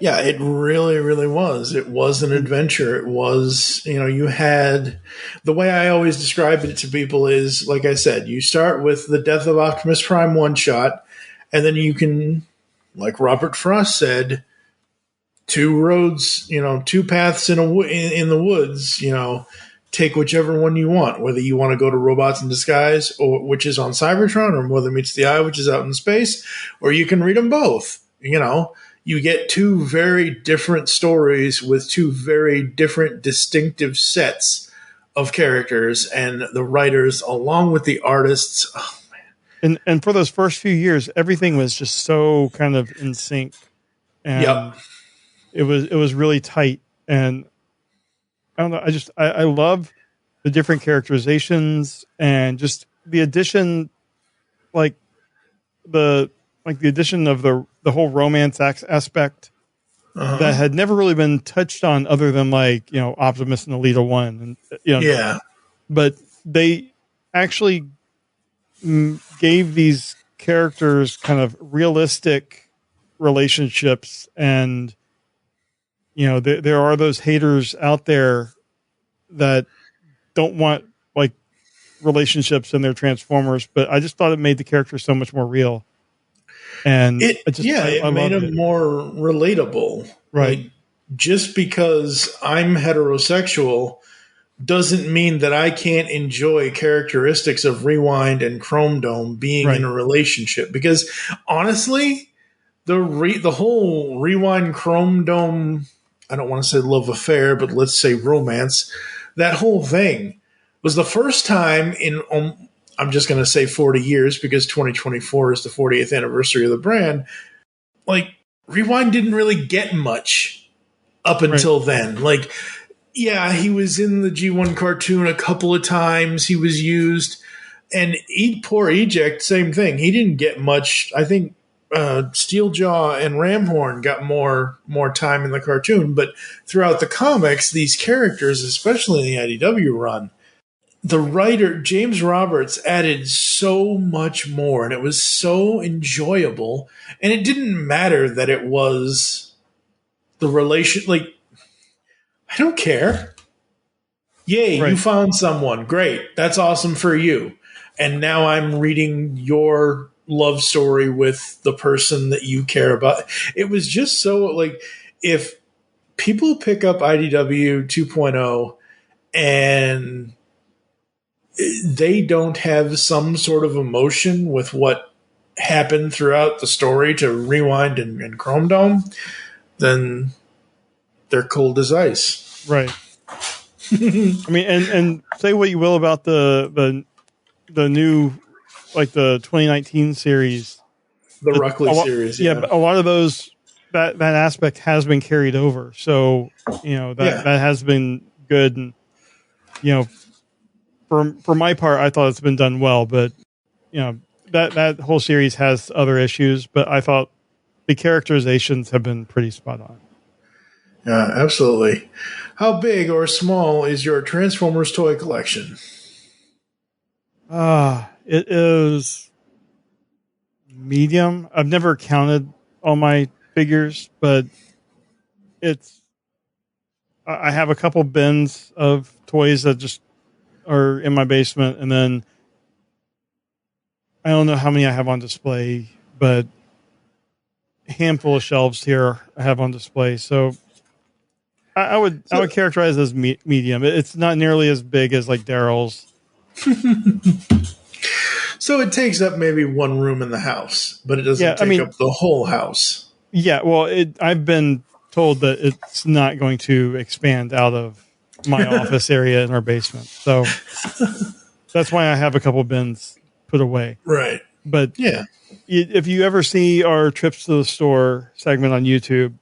Yeah, it really, really was. It was an adventure. It was, you had, the way I always describe it to people is, like I said, you start with the Death of Optimus Prime one shot, and then you can, like Robert Frost said, two roads, two paths in the woods, take whichever one you want, whether you want to go to Robots in Disguise, or which is on Cybertron, or Mother Meets the Eye, which is out in space, or you can read them both, You get two very different stories with two very different distinctive sets of characters, and the writers, along with the artists. Oh, man. And for those first few years, everything was just so kind of in sync. And it was really tight. And I don't know, I love the different characterizations and just the addition, like the addition of the whole romance aspect that had never really been touched on other than like, Optimus and Alita 1. And, but they actually gave these characters kind of realistic relationships. And, there are those haters out there that don't want like relationships in their Transformers, but I just thought it made the characters so much more real. And it made them more relatable. Right. Like, just because I'm heterosexual doesn't mean that I can't enjoy characteristics of Rewind and Chrome Dome being in a relationship. Because honestly, the whole Rewind Chrome Dome, I don't want to say love affair, but let's say romance, that whole thing was the first time in I'm just going to say 40 years because 2024 is the 40th anniversary of the brand. Like, Rewind didn't really get much up until then. Like, yeah, he was in the G1 cartoon a couple of times. He was used. And poor Eject, same thing. He didn't get much. I think Steeljaw and Ramhorn got more time in the cartoon. But throughout the comics, these characters, especially in the IDW run, the writer, James Roberts, added so much more, and it was so enjoyable. And it didn't matter that it was the relation. Like, I don't care. Yay, you found someone. Great. That's awesome for you. And now I'm reading your love story with the person that you care about. It was just so, like, if people pick up IDW 2.0 and they don't have some sort of emotion with what happened throughout the story to Rewind and Chrome Dome, then they're cold as ice. Right. I mean, and say what you will about the new, like the 2019 series. The Ruckley series. Yeah, but a lot of those, that aspect has been carried over. So, that has been good. And, for my part, I thought it's been done well, but, that whole series has other issues, but I thought the characterizations have been pretty spot on. Yeah, absolutely. How big or small is your Transformers toy collection? It is medium. I've never counted all my figures, but I have a couple bins of toys that just are in my basement, and then I don't know how many I have on display, but a handful of shelves here I have on display. So I would characterize it as medium. It's not nearly as big as like Daryl's. So it takes up maybe one room in the house, but it doesn't take up the whole house. Yeah, well, I've been told that it's not going to expand out of my office area in our basement. So that's why I have a couple bins put away. Right. But yeah, if you ever see our trips to the store segment on YouTube,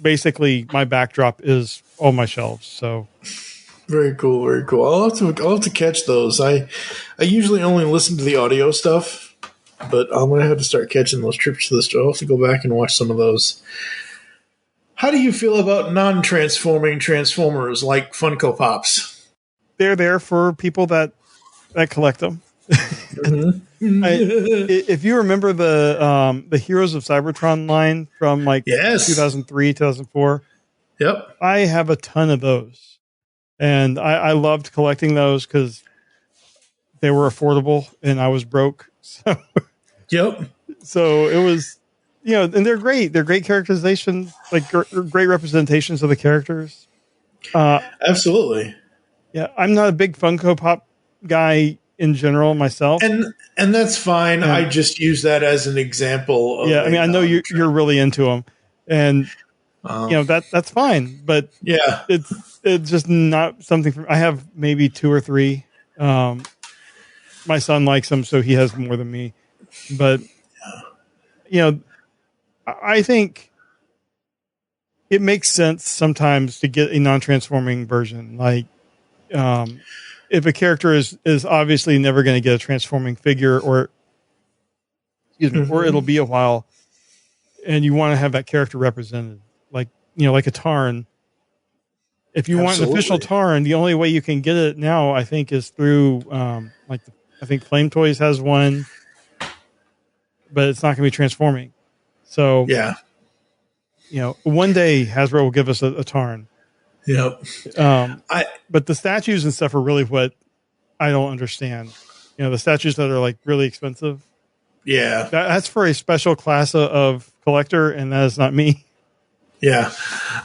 basically my backdrop is all my shelves. So very cool, very cool. I'll have to catch those. I usually only listen to the audio stuff, but I'm gonna have to start catching those trips to the store. I'll have to go back and watch some of those. How do you feel about non-transforming Transformers like Funko Pops? They're there for people that collect them. Mm-hmm. If you remember the Heroes of Cybertron line from 2003, 2004, yep, I have a ton of those, and I loved collecting those because they were affordable and I was broke. So, yep. So it was, and they're great. They're great characterizations, like great representations of the characters. Absolutely. Yeah, I'm not a big Funko Pop guy in general myself, and that's fine. I just use that as an example of I know you're really into them, and that's fine, but it's just not something for, I have maybe 2 or 3. My son likes them, so he has more than me, but I think it makes sense sometimes to get a non-transforming version. Like, if a character is obviously never going to get a transforming figure, or it'll be a while, and you want to have that character represented, like a Tarn. If you want an official Tarn, the only way you can get it now, I think, is through I think Flame Toys has one, but it's not going to be transforming. So one day Hasbro will give us a Tarn. Yep. But the statues and stuff are really what I don't understand. The statues that are like really expensive. Yeah. That's for a special class of collector, and that is not me. Yeah.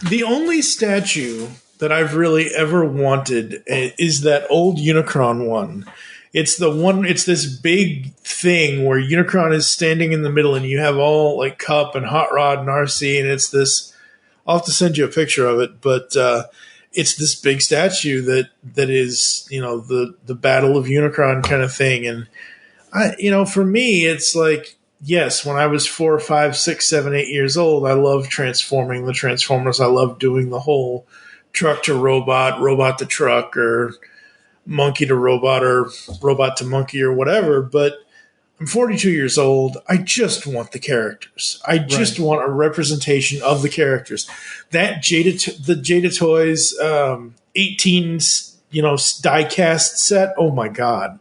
The only statue that I've really ever wanted is that old Unicron one. It's this big thing where Unicron is standing in the middle and you have all like Cup and Hot Rod and RC, and it's this, I'll have to send you a picture of it, but it's this big statue that is, the Battle of Unicron kind of thing. And for me, it's like, yes, when I was 4, 5, 6, 7, 8 years old, I loved transforming the Transformers. I loved doing the whole truck to robot, robot to truck, or monkey to robot, or robot to monkey, or whatever. But I'm 42 years old. I just want the characters. I just want a representation of the characters. That the Jada Toys 18 die cast set. Oh my god,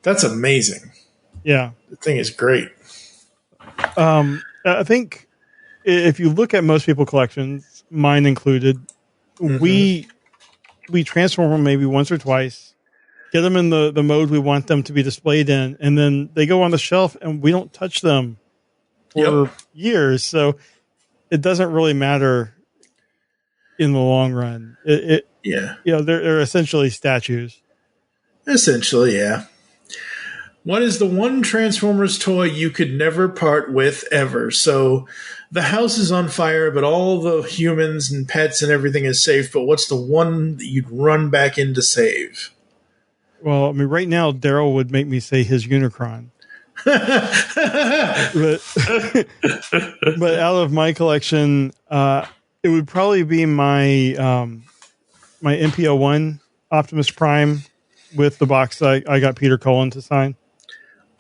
that's amazing. Yeah, the thing is great. I think if you look at most people's collections, mine included, we transform them maybe once or twice, get them in the mode we want them to be displayed in, and then they go on the shelf and we don't touch them for years. So it doesn't really matter in the long run. They're essentially statues. Essentially, yeah. What is the one Transformers toy you could never part with ever? So the house is on fire, but all the humans and pets and everything is safe. But what's the one that you'd run back in to save? Well, right now, Daryl would make me say his Unicron. but out of my collection, it would probably be my my MPO1 Optimus Prime with the box I got Peter Cullen to sign.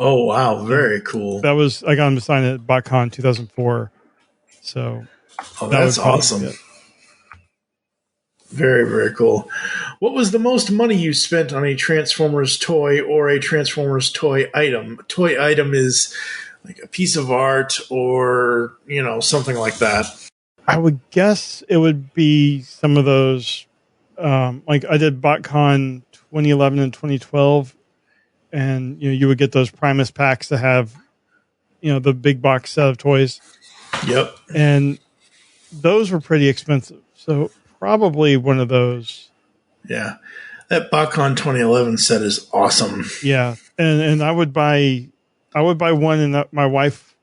Oh wow, very cool. That was I got him to sign it at BotCon 2004. So that's awesome. Very, very cool. What was the most money you spent on a Transformers toy or a Transformers toy item? A toy item is like a piece of art or, something like that. I would guess it would be some of those, like I did BotCon 2011 and 2012, and you would get those Primus packs that have, the big box set of toys. Yep. And those were pretty expensive. So probably one of those. Yeah. That BotCon 2011 set is awesome. Yeah. And I would buy one, and my wife,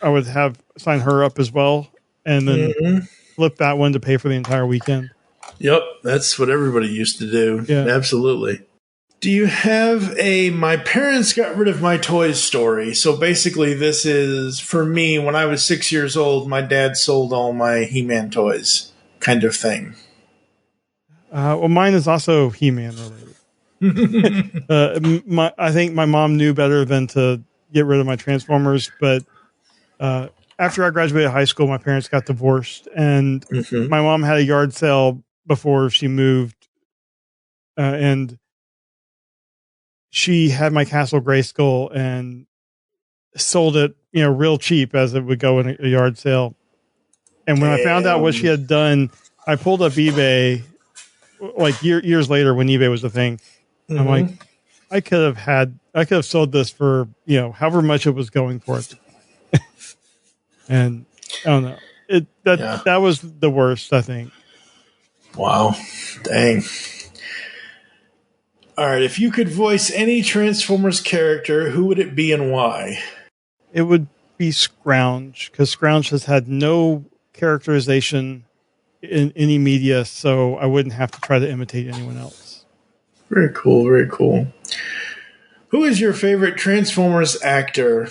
I would have sign her up as well, and then flip that one to pay for the entire weekend. Yep. That's what everybody used to do. Yeah. Absolutely. Do you have my parents got rid of my toys story? So basically this is, for me, when I was 6 years old, my dad sold all my He-Man toys kind of thing. Well, mine is also He-Man related. I think my mom knew better than to get rid of my Transformers, but after I graduated high school, my parents got divorced, and my mom had a yard sale before she moved, and she had my Castle Grayskull and sold it, real cheap as it would go in a yard sale. And when I found out what she had done, I pulled up eBay like years later when eBay was a thing. I'm like, I could have sold this for, however much it was going for it. And I don't know. That was the worst, I think. Wow. Dang. All right. If you could voice any Transformers character, who would it be and why? It would be Scrounge, because Scrounge has had no characterization in any media, so I wouldn't have to try to imitate anyone else. Very cool. Very cool. Who is your favorite Transformers actor?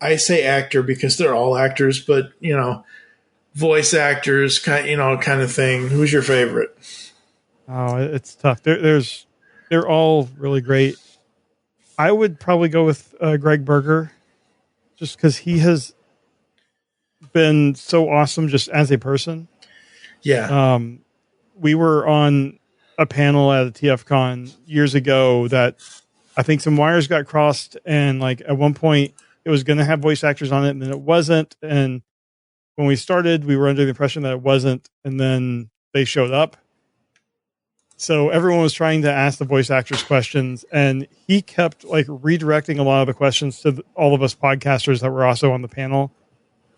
I say actor because they're all actors, but, voice actors, kind of thing. Who's your favorite? Oh, it's tough. They're all really great. I would probably go with Greg Berger, just because he has been so awesome just as a person. Yeah. We were on a panel at a TFCon years ago that I think some wires got crossed, and like at one point it was going to have voice actors on it, and then it wasn't. And when we started, we were under the impression that it wasn't, and then they showed up. So everyone was trying to ask the voice actors questions, and he kept like redirecting a lot of the questions to all of us podcasters that were also on the panel,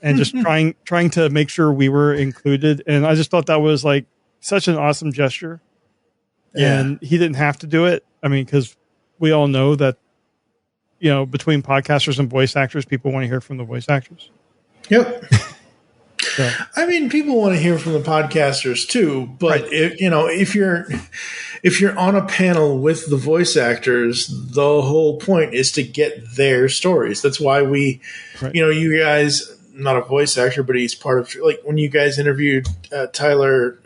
and just trying to make sure we were included. And I just thought that was like such an awesome gesture. Yeah. And he didn't have to do it. I mean, because we all know that, between podcasters and voice actors, people want to hear from the voice actors. Yep. So. I mean, people want to hear from the podcasters too, but right. if you're on a panel with the voice actors, the whole point is to get their stories. That's why we, right. You guys, not a voice actor, but he's part of, like when you guys interviewed Tyler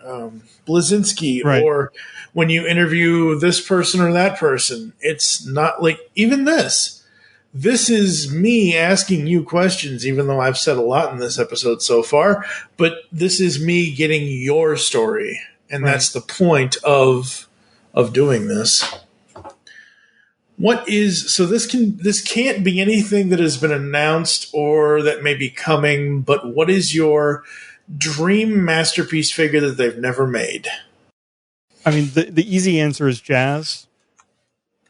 Blazinski, right. Or when you interview this person or that person, it's not like even this. This is me asking you questions, even though I've said a lot in this episode so far, but this is me getting your story. And right. That's the point of doing this. This can't be anything that has been announced or that may be coming, but what is your dream masterpiece figure that they've never made? I mean, the easy answer is Jazz.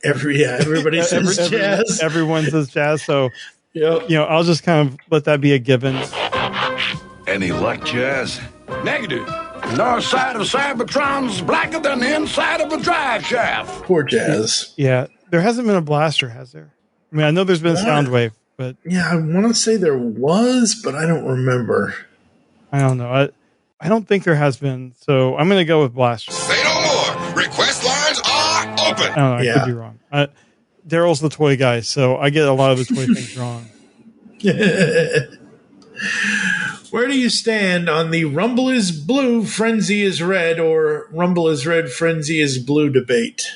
Everybody says Jazz. Everyone says Jazz, so yep. I'll just kind of let that be a given. Any luck, Jazz? Negative. North side of Cybertron's blacker than the inside of a drive shaft. Poor Jazz. Yeah, there hasn't been a blaster, has there? I mean, I know there's been a Soundwave, but yeah, I want to say there was, but I don't remember. I don't know. I don't think there has been, so I'm going to go with blaster. Say no more. Request lines are open. I don't know. I could be wrong. Daryl's the toy guy, so I get a lot of the toy things wrong. Where do you stand on the Rumble is blue, Frenzy is red, or Rumble is red, Frenzy is blue debate?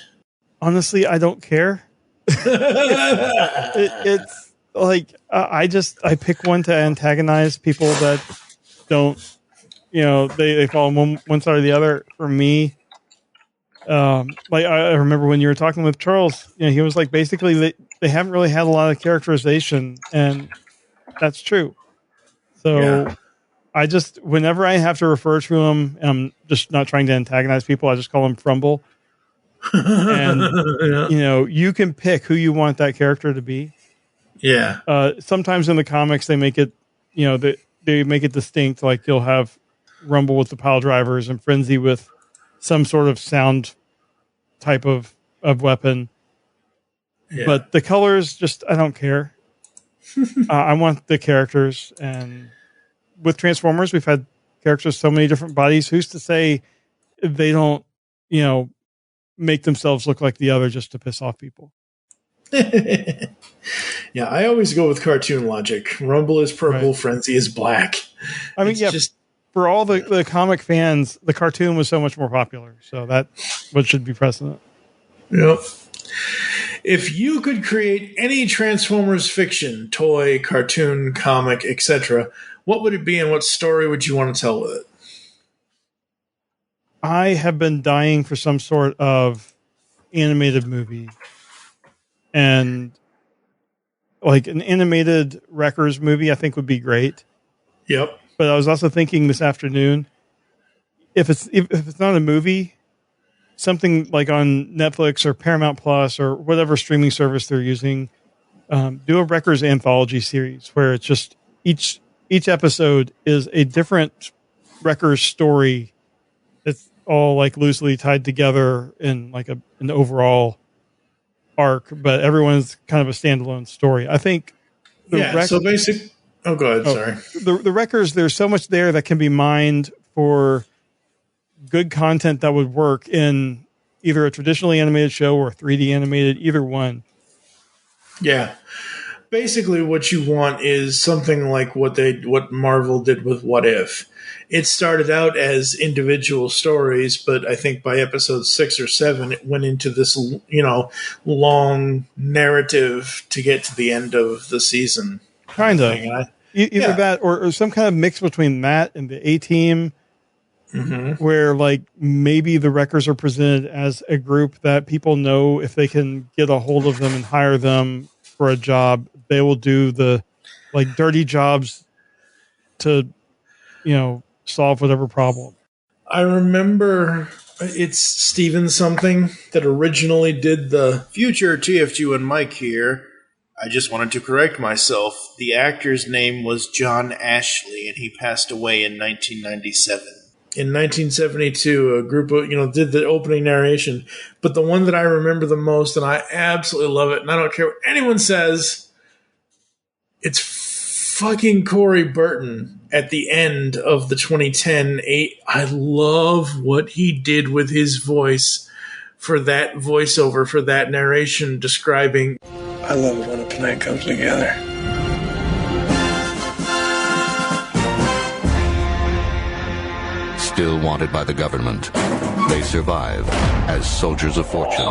Honestly, I don't care. It's like I pick one to antagonize people that don't, they fall on one side or the other. For me, like I remember when you were talking with Charles, he was like, basically they haven't really had a lot of characterization, and that's true. So whenever I have to refer to him, I'm just not trying to antagonize people. I just call him Frumble. And you can pick who you want that character to be. Yeah. Sometimes in the comics they make it, they make it distinct. Like you'll have Rumble with the pile drivers and Frenzy with some sort of sound type of weapon. Yeah. But the colors, I don't care. I want the characters. And with Transformers, we've had characters so many different bodies. Who's to say they don't, make themselves look like the other just to piss off people? Yeah, I always go with cartoon logic. Rumble is purple, right. Frenzy is black. I mean, for all the comic fans, the cartoon was so much more popular. So that's what should be precedent. Yep. If you could create any Transformers fiction, toy, cartoon, comic, etc., what would it be and what story would you want to tell with it? I have been dying for some sort of animated movie, and like an animated Wreckers movie, I think would be great. Yep. But I was also thinking this afternoon, if it's not a movie, something like on Netflix or Paramount Plus or whatever streaming service they're using, do a Wreckers anthology series where it's just each episode is a different Wreckers story. It's all like loosely tied together in like an overall arc, but everyone's kind of a standalone story. I think. So basic. Oh, go ahead. Sorry. The Wreckers. There's so much there that can be mined for good content that would work in either a traditionally animated show or 3D animated, either one. Yeah. Basically, what you want is something like what Marvel did with What If. It started out as individual stories, but I think by episode 6 or 7, it went into this, long narrative to get to the end of the season. Kind of. Either that or some kind of mix between that and the A-Team, where like maybe the Wreckers are presented as a group that people know if they can get a hold of them and hire them for a job, they will do the like dirty jobs to, solve whatever problem. I remember it's Steven something that originally did the future TFG1Mike here. I just wanted to correct myself. The actor's name was John Ashley, and he passed away in 1997. In 1972, a group of, did the opening narration. But the one that I remember the most, and I absolutely love it, and I don't care what anyone says, it's fucking Corey Burton at the end of the 2010 8. I love what he did with his voice for that voiceover, for that narration describing. I love it when a plan comes together. Still wanted by the government, they survive as soldiers of fortune.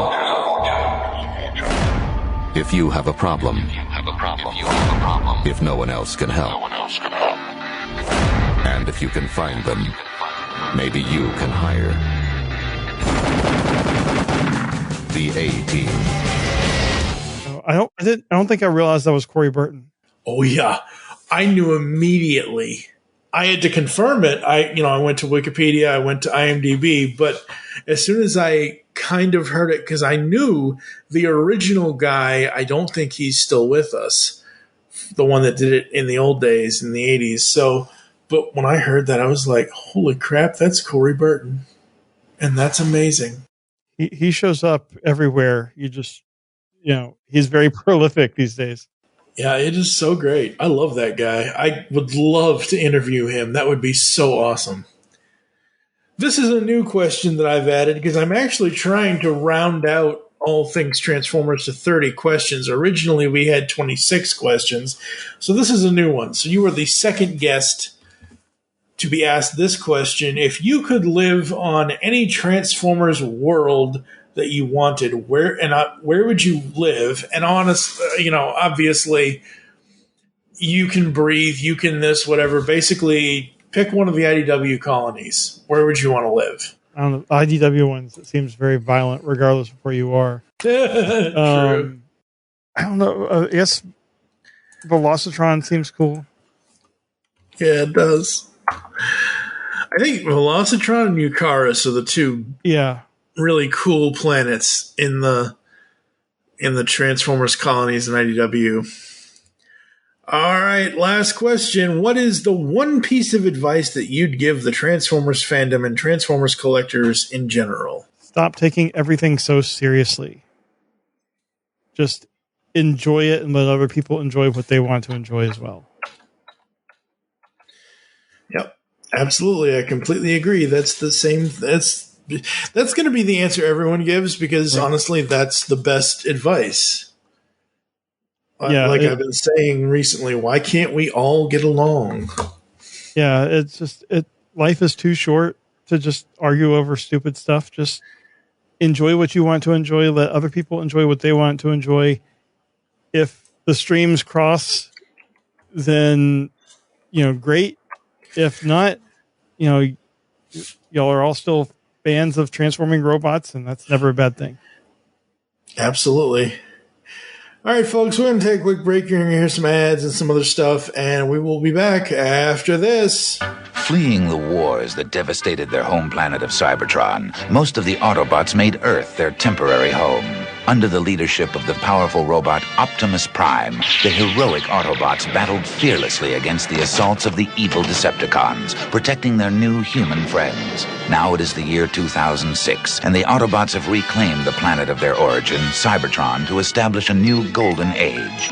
If you have a problem, if no one else can help, and if you can find them, maybe you can hire the A-Team. I don't think I realized that was Corey Burton. Oh yeah, I knew immediately. I had to confirm it. I went to Wikipedia, I went to IMDb, but as soon as I kind of heard it, because I knew the original guy, I don't think he's still with us, the one that did it in the old days, in the 80s. So, but when I heard that, I was like, holy crap, that's Corey Burton. And that's amazing. He shows up everywhere. You just, he's very prolific these days. Yeah, it is so great. I love that guy. I would love to interview him. That would be so awesome. This is a new question that I've added because I'm actually trying to round out All Things Transformers to 30 questions. Originally, we had 26 questions. So this is a new one. So you are the second guest to be asked this question. If you could live on any Transformers world that you wanted, where would you live? And obviously, you can breathe, you can this, whatever. Basically, pick one of the IDW colonies. Where would you want to live? I don't know. IDW ones, it seems very violent, regardless of where you are. True. I don't know. I guess Velocitron seems cool. Yeah, it does. I think Velocitron and Eucharis are the two really cool planets in the Transformers colonies in IDW. All right, last question. What is the one piece of advice that you'd give the Transformers fandom and Transformers collectors in general? Stop taking everything so seriously. Just enjoy it and let other people enjoy what they want to enjoy as well. Yep, absolutely. I completely agree. That's the same. That's going to be the answer everyone gives because honestly, that's the best advice. I've been saying recently, why can't we all get along? Yeah, it's just life is too short to just argue over stupid stuff. Just enjoy what you want to enjoy. Let other people enjoy what they want to enjoy. If the streams cross, then great. If not, y'all are all still fans of transforming robots, and that's never a bad thing. Absolutely. All right, folks, we're going to take a quick break. You're going to hear some ads and some other stuff, and we will be back after this. Fleeing the wars that devastated their home planet of Cybertron, most of the Autobots made Earth their temporary home. Under the leadership of the powerful robot Optimus Prime, the heroic Autobots battled fearlessly against the assaults of the evil Decepticons, protecting their new human friends. Now it is the year 2006, and the Autobots have reclaimed the planet of their origin, Cybertron, to establish a new golden age.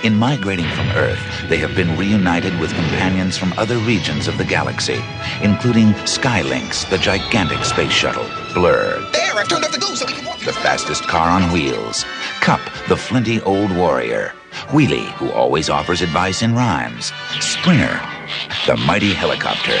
In migrating from Earth, they have been reunited with companions from other regions of the galaxy, including Skylynx, the gigantic space shuttle, Blur, There, I've turned off the ghost so we can walk. the fastest car on wheels, Cup, the flinty old warrior, Wheelie, who always offers advice in rhymes, Springer, the mighty helicopter,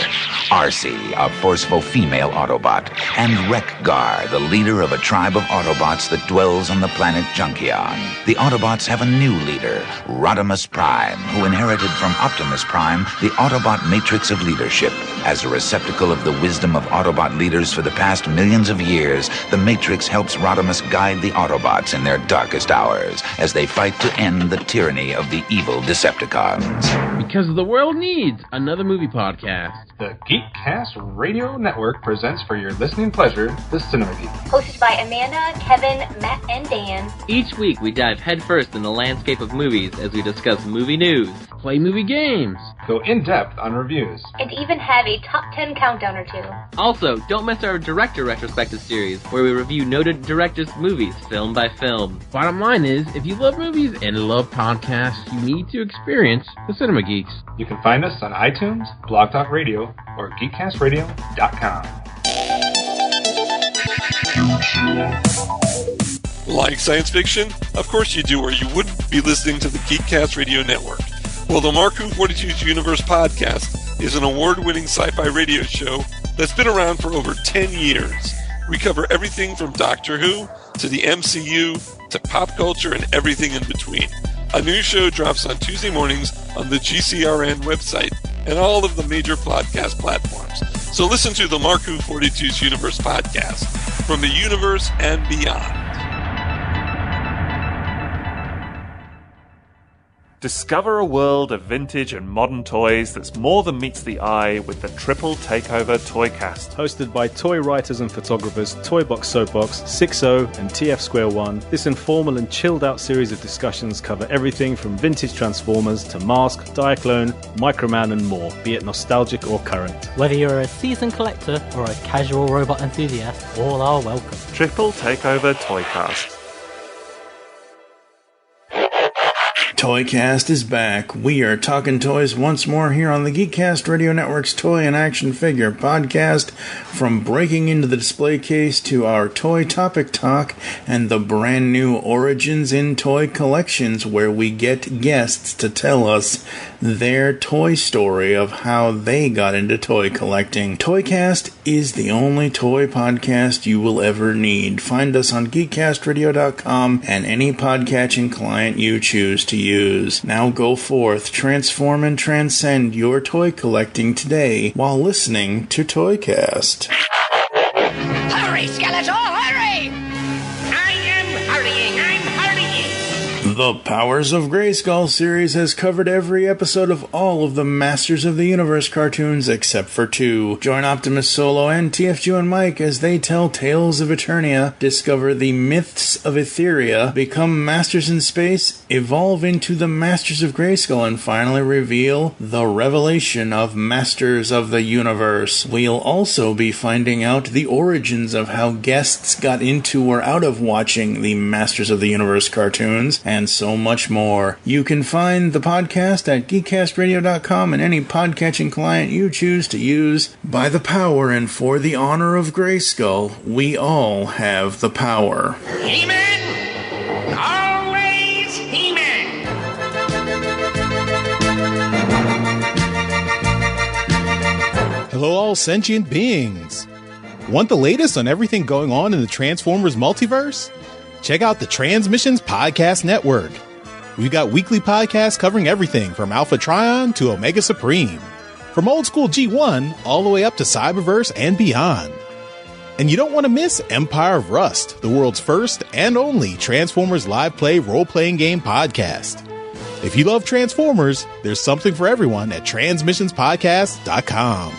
Arcee, a forceful female Autobot, and Wreck-Gar, the leader of a tribe of Autobots that dwells on the planet Junkion. The Autobots have a new leader, Rodimus Prime, who inherited from Optimus Prime the Autobot matrix of leadership. As a receptacle of the wisdom of Autobot leaders for the past millions of years, the matrix helps Rodimus guide the Autobots in their darkest hours as they fight to end the tyranny of the evil Decepticons. Because the world needs another movie podcast. The GeekCast Radio Network presents for your listening pleasure the Cinema Geek. Hosted by Amanda, Kevin, Matt, and Dan. Each week we dive headfirst in the landscape of movies as we discuss movie news, play movie games, go in-depth on reviews, and even have a top 10 countdown or two. Also, don't miss our director retrospective series, where we review noted directors' movies film by film. Bottom line is, if you love movies and love podcasts, you need to experience the Cinema Geeks. You can find us on iTunes, Blog Talk Radio, or GeekCastRadio.com. Like science fiction? Of course you do, or you wouldn't be listening to the GeekCast Radio Network. Well, the Mark Who 42's Universe podcast is an award-winning sci-fi radio show that's been around for over 10 years. We cover everything from Doctor Who to the MCU to pop culture and everything in between. A new show drops on Tuesday mornings on the GCRN website and all of the major podcast platforms. So listen to the Mark Who 42's Universe podcast from the universe and beyond. Discover a world of vintage and modern toys that's more than meets the eye with the Triple Takeover Toycast. Hosted by toy writers and photographers Toybox Soapbox, 6O, and TF Square 1, this informal and chilled out series of discussions cover everything from vintage Transformers to Mask, Diaclone, Microman, and more, be it nostalgic or current. Whether you're a seasoned collector or a casual robot enthusiast, all are welcome. Triple Takeover Toycast. ToyCast is back. We are talking toys once more here on the GeekCast Radio Network's Toy and Action Figure podcast. From breaking into the display case to our toy topic talk and the brand new Origins in Toy collections, where we get guests to tell us their toy story of how they got into toy collecting. ToyCast is the only toy podcast you will ever need. Find us on geekcastradio.com and any podcatching client you choose to use. Now go forth, transform and transcend your toy collecting today while listening to ToyCast. Hurry, Skeletor, hurry! I am hurrying, I'm hurrying! The Powers of Grayskull series has covered every episode of all of the Masters of the Universe cartoons except for 2. Join Optimus Solo and TFG1Mike as they tell tales of Eternia, discover the myths of Etheria, become masters in space, evolve into the Masters of Grayskull, and finally reveal the revelation of Masters of the Universe. We'll also be finding out the origins of how guests got into or out of watching the Masters of the Universe cartoons, and so much more. You can find the podcast at geekcastradio.com and any podcatching client you choose to use. By the power and for the honor of Grayskull, we all have the power. He-Man! Always He-Man! Hello, all sentient beings. Want the latest on everything going on in the Transformers multiverse? Check out the Transmissions Podcast Network. We've got weekly podcasts covering everything from Alpha Trion to Omega Supreme, from old school G1 all the way up to Cyberverse and beyond. And you don't want to miss Empire of Rust, the world's first and only Transformers live play role-playing game podcast. If you love Transformers, there's something for everyone at transmissionspodcast.com.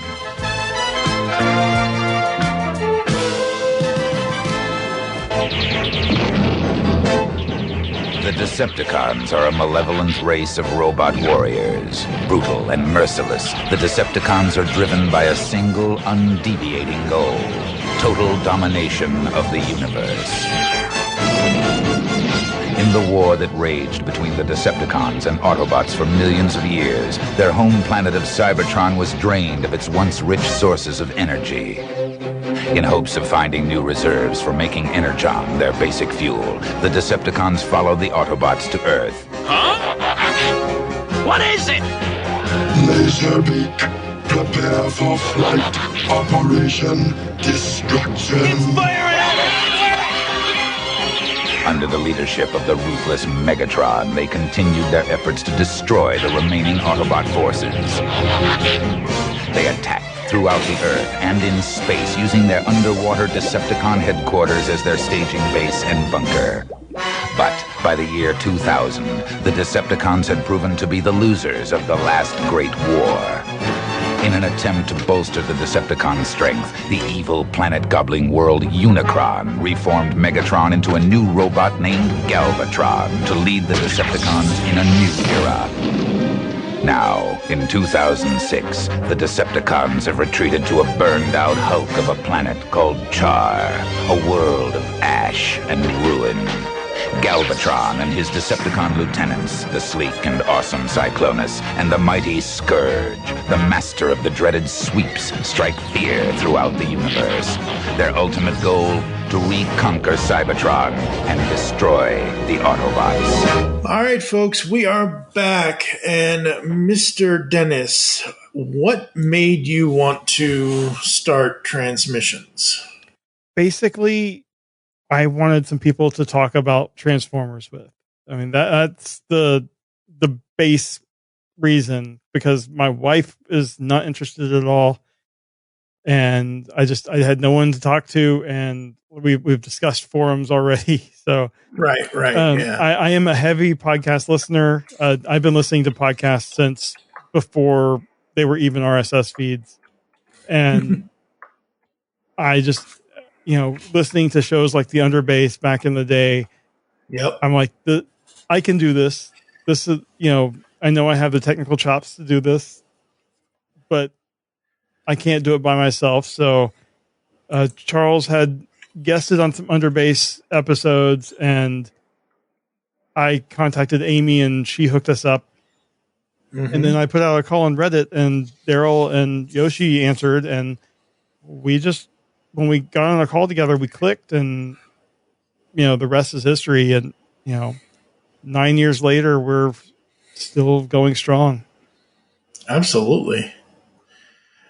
The Decepticons are a malevolent race of robot warriors. Brutal and merciless, the Decepticons are driven by a single, undeviating goal: total domination of the universe. In the war that raged between the Decepticons and Autobots for millions of years, their home planet of Cybertron was drained of its once rich sources of energy. In hopes of finding new reserves for making Energon their basic fuel, the Decepticons followed the Autobots to Earth. Huh? What is it? Laserbeak, prepare for flight. Operation Destruction. It's firing at us! Under the leadership of the ruthless Megatron, they continued their efforts to destroy the remaining Autobot forces. They attacked throughout the Earth and in space, using their underwater Decepticon headquarters as their staging base and bunker. But by the year 2000, the Decepticons had proven to be the losers of the last great war. In an attempt to bolster the Decepticon strength, the evil planet-gobbling world Unicron reformed Megatron into a new robot named Galvatron to lead the Decepticons in a new era. Now, in 2006, the Decepticons have retreated to a burned-out hulk of a planet called Char, a world of ash and ruin. Galvatron and his Decepticon lieutenants, the sleek and awesome Cyclonus, and the mighty Scourge, the master of the dreaded sweeps, strike fear throughout the universe. Their ultimate goal: to reconquer Cybertron and destroy the Autobots. All right, folks, we are back. And Mr. Dennis, what made you want to start Transmissions? Basically, I wanted some people to talk about Transformers with. I mean, that's the base reason, because my wife is not interested at all. And I had no one to talk to, and we've discussed forums already. So right. Yeah. I am a heavy podcast listener. I've been listening to podcasts since before they were even RSS feeds, and I just, listening to shows like the Underbase back in the day. Yep. I'm like, I can do this. This is, I know I have the technical chops to do this, but I can't do it by myself. So Charles had guested on some Underbase episodes, and I contacted Amy and she hooked us up. Mm-hmm. And then I put out a call on Reddit and Daryl and Yoshi answered. And we just, when we got on a call together, we clicked and, the rest is history. And, 9 years later, we're still going strong. Absolutely.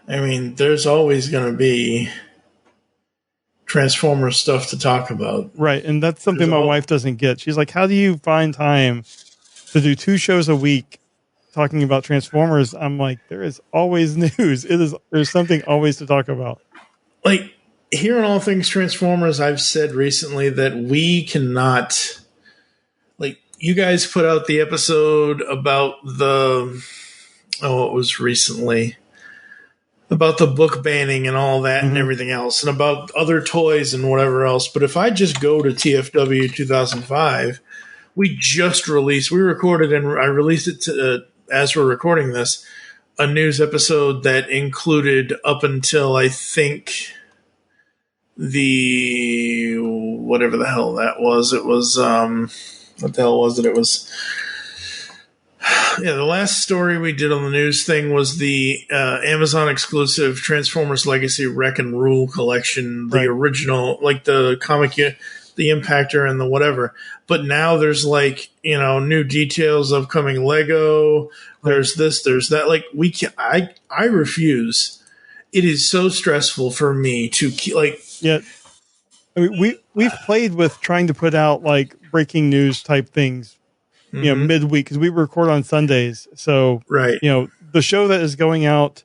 I mean, there's always going to be Transformers stuff to talk about. Right. And that's something my wife doesn't get. She's like, how do you find time to do 2 shows a week talking about Transformers? I'm like, there is always news. There's something always to talk about. Like, here on All Things Transformers, I've said recently that we cannot, like, you guys put out the episode about it was recently, about the book banning and all that and everything else, and about other toys and whatever else. But if I just go to TFW 2005, we recorded and I released it as we're recording this, a news episode that included up until I think whatever the hell that was. It was, what the hell was it? It was, the last story we did on the news thing was the Amazon exclusive Transformers Legacy Wreck and Rule collection, the original, like the comic, the Impactor and the whatever. But now there's new details of coming Lego. There's this, there's that. Like I refuse. It is so stressful for me to keep Yeah. I mean, we've played with trying to put out breaking news type things, midweek, because we record on Sundays. So, right. The show that is going out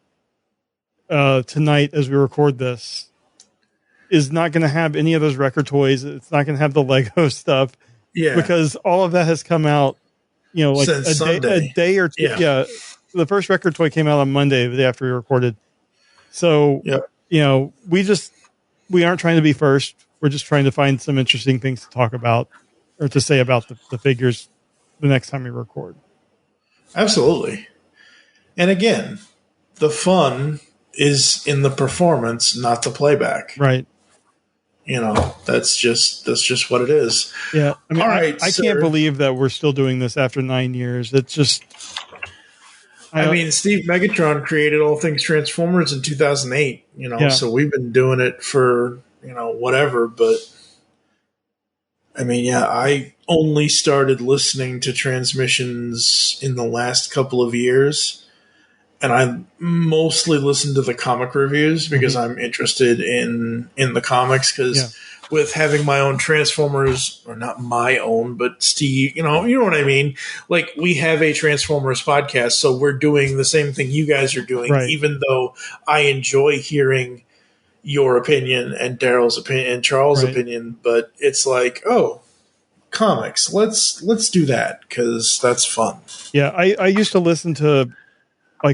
tonight as we record this is not going to have any of those record toys. It's not going to have the Lego stuff. Yeah. Because all of that has come out, since a day or two. Yeah. The first record toy came out on Monday, the day after we recorded. So, we aren't trying to be first. We're just trying to find some interesting things to talk about or to say about the figures the next time we record. Absolutely. And again, the fun is in the performance, not the playback. Right. That's just what it is. Yeah. I mean, all right, I can't believe that we're still doing this after 9 years. It's just, I mean, Steve Megatron created All Things Transformers in 2008, so we've been doing it for, whatever. But, I mean, I only started listening to transmissions in the last couple of years, and I mostly listen to the comic reviews because I'm interested in the comics because with having my own Transformers, or not my own, but Steve, you know what I mean? Like, we have a Transformers podcast, so we're doing the same thing you guys are doing, even though I enjoy hearing your opinion and Daryl's opinion and Charles' opinion, but it's like, oh, comics, let's do that because that's fun. Yeah, I used to listen to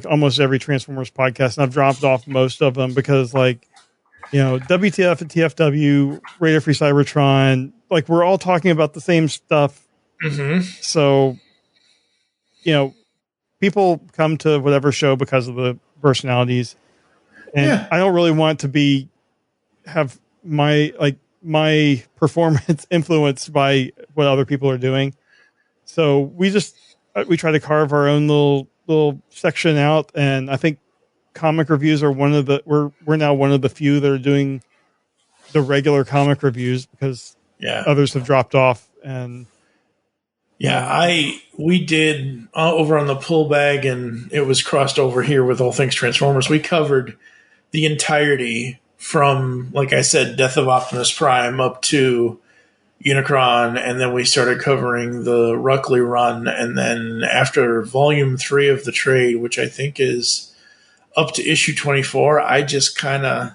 almost every Transformers podcast, and I've dropped off most of them because WTF and TFW, Radio Free Cybertron, we're all talking about the same stuff. Mm-hmm. So, people come to whatever show because of the personalities. And I don't really want to have my performance influenced by what other people are doing. So we try to carve our own little section out. And I think comic reviews are we're now one of the few that are doing the regular comic reviews because others have dropped off. And we did over on the pull bag, and it was crossed over here with All Things Transformers. We covered the entirety from, like I said, Death of Optimus Prime up to Unicron, and then we started covering the Ruckley run, and then after Volume 3 of the trade, which I think is up to issue 24, I just kind of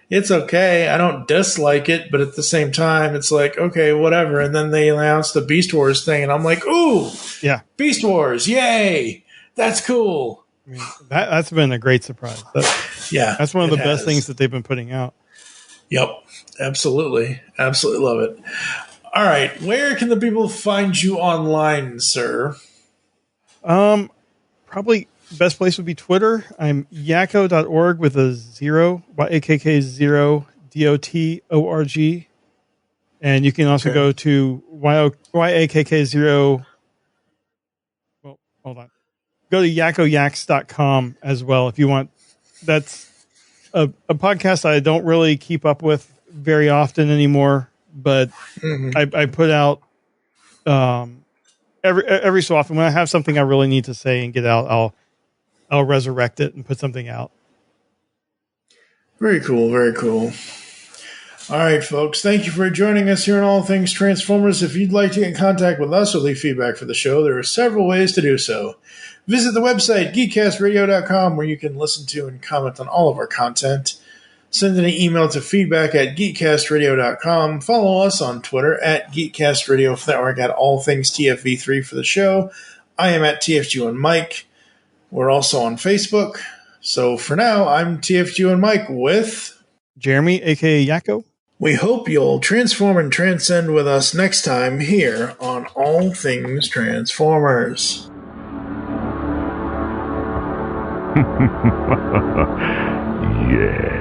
it's okay. I don't dislike it, but at the same time, it's like, okay, whatever. And then they announced the Beast Wars thing, and I'm like, ooh, yeah, Beast Wars, yay, that's cool. I mean, that's been a great surprise. That's one of the best things that they've been putting out. Yep, absolutely. Absolutely love it. All right, where can the people find you online, sir? Probably the best place would be Twitter. I'm yakko.org with a 0, YAKK0, DOTORG. And you can also go to YAKK0. Well, hold on. Go to yakkoyaks.com as well if you want. That's a podcast I don't really keep up with very often anymore, but I put out every so often when I have something I really need to say and get out, I'll resurrect it and put something out. Very cool. Very cool. All right, folks. Thank you for joining us here on All Things Transformers. If you'd like to get in contact with us or leave feedback for the show, there are several ways to do so. Visit the website, geekcastradio.com, where you can listen to and comment on all of our content. Send an email to feedback@geekcastradio.com. Follow us on Twitter @GeekCastRadio for Network, All Things TFV3 for the show. I am @TFG1Mike. We're also on Facebook. So for now, I'm TFG1Mike with Jeremy, a.k.a. Yakko. We hope you'll transform and transcend with us next time here on All Things Transformers. Yes.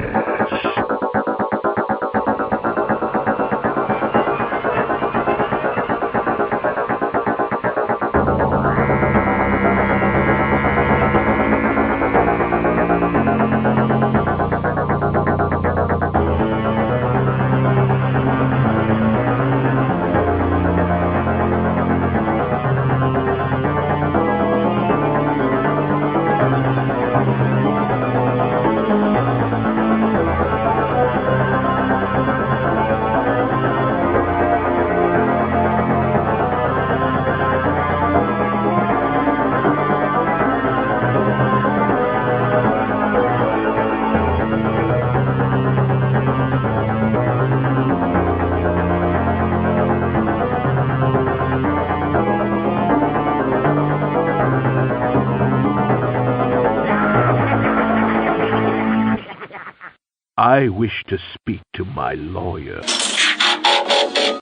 I wish to speak to my lawyer.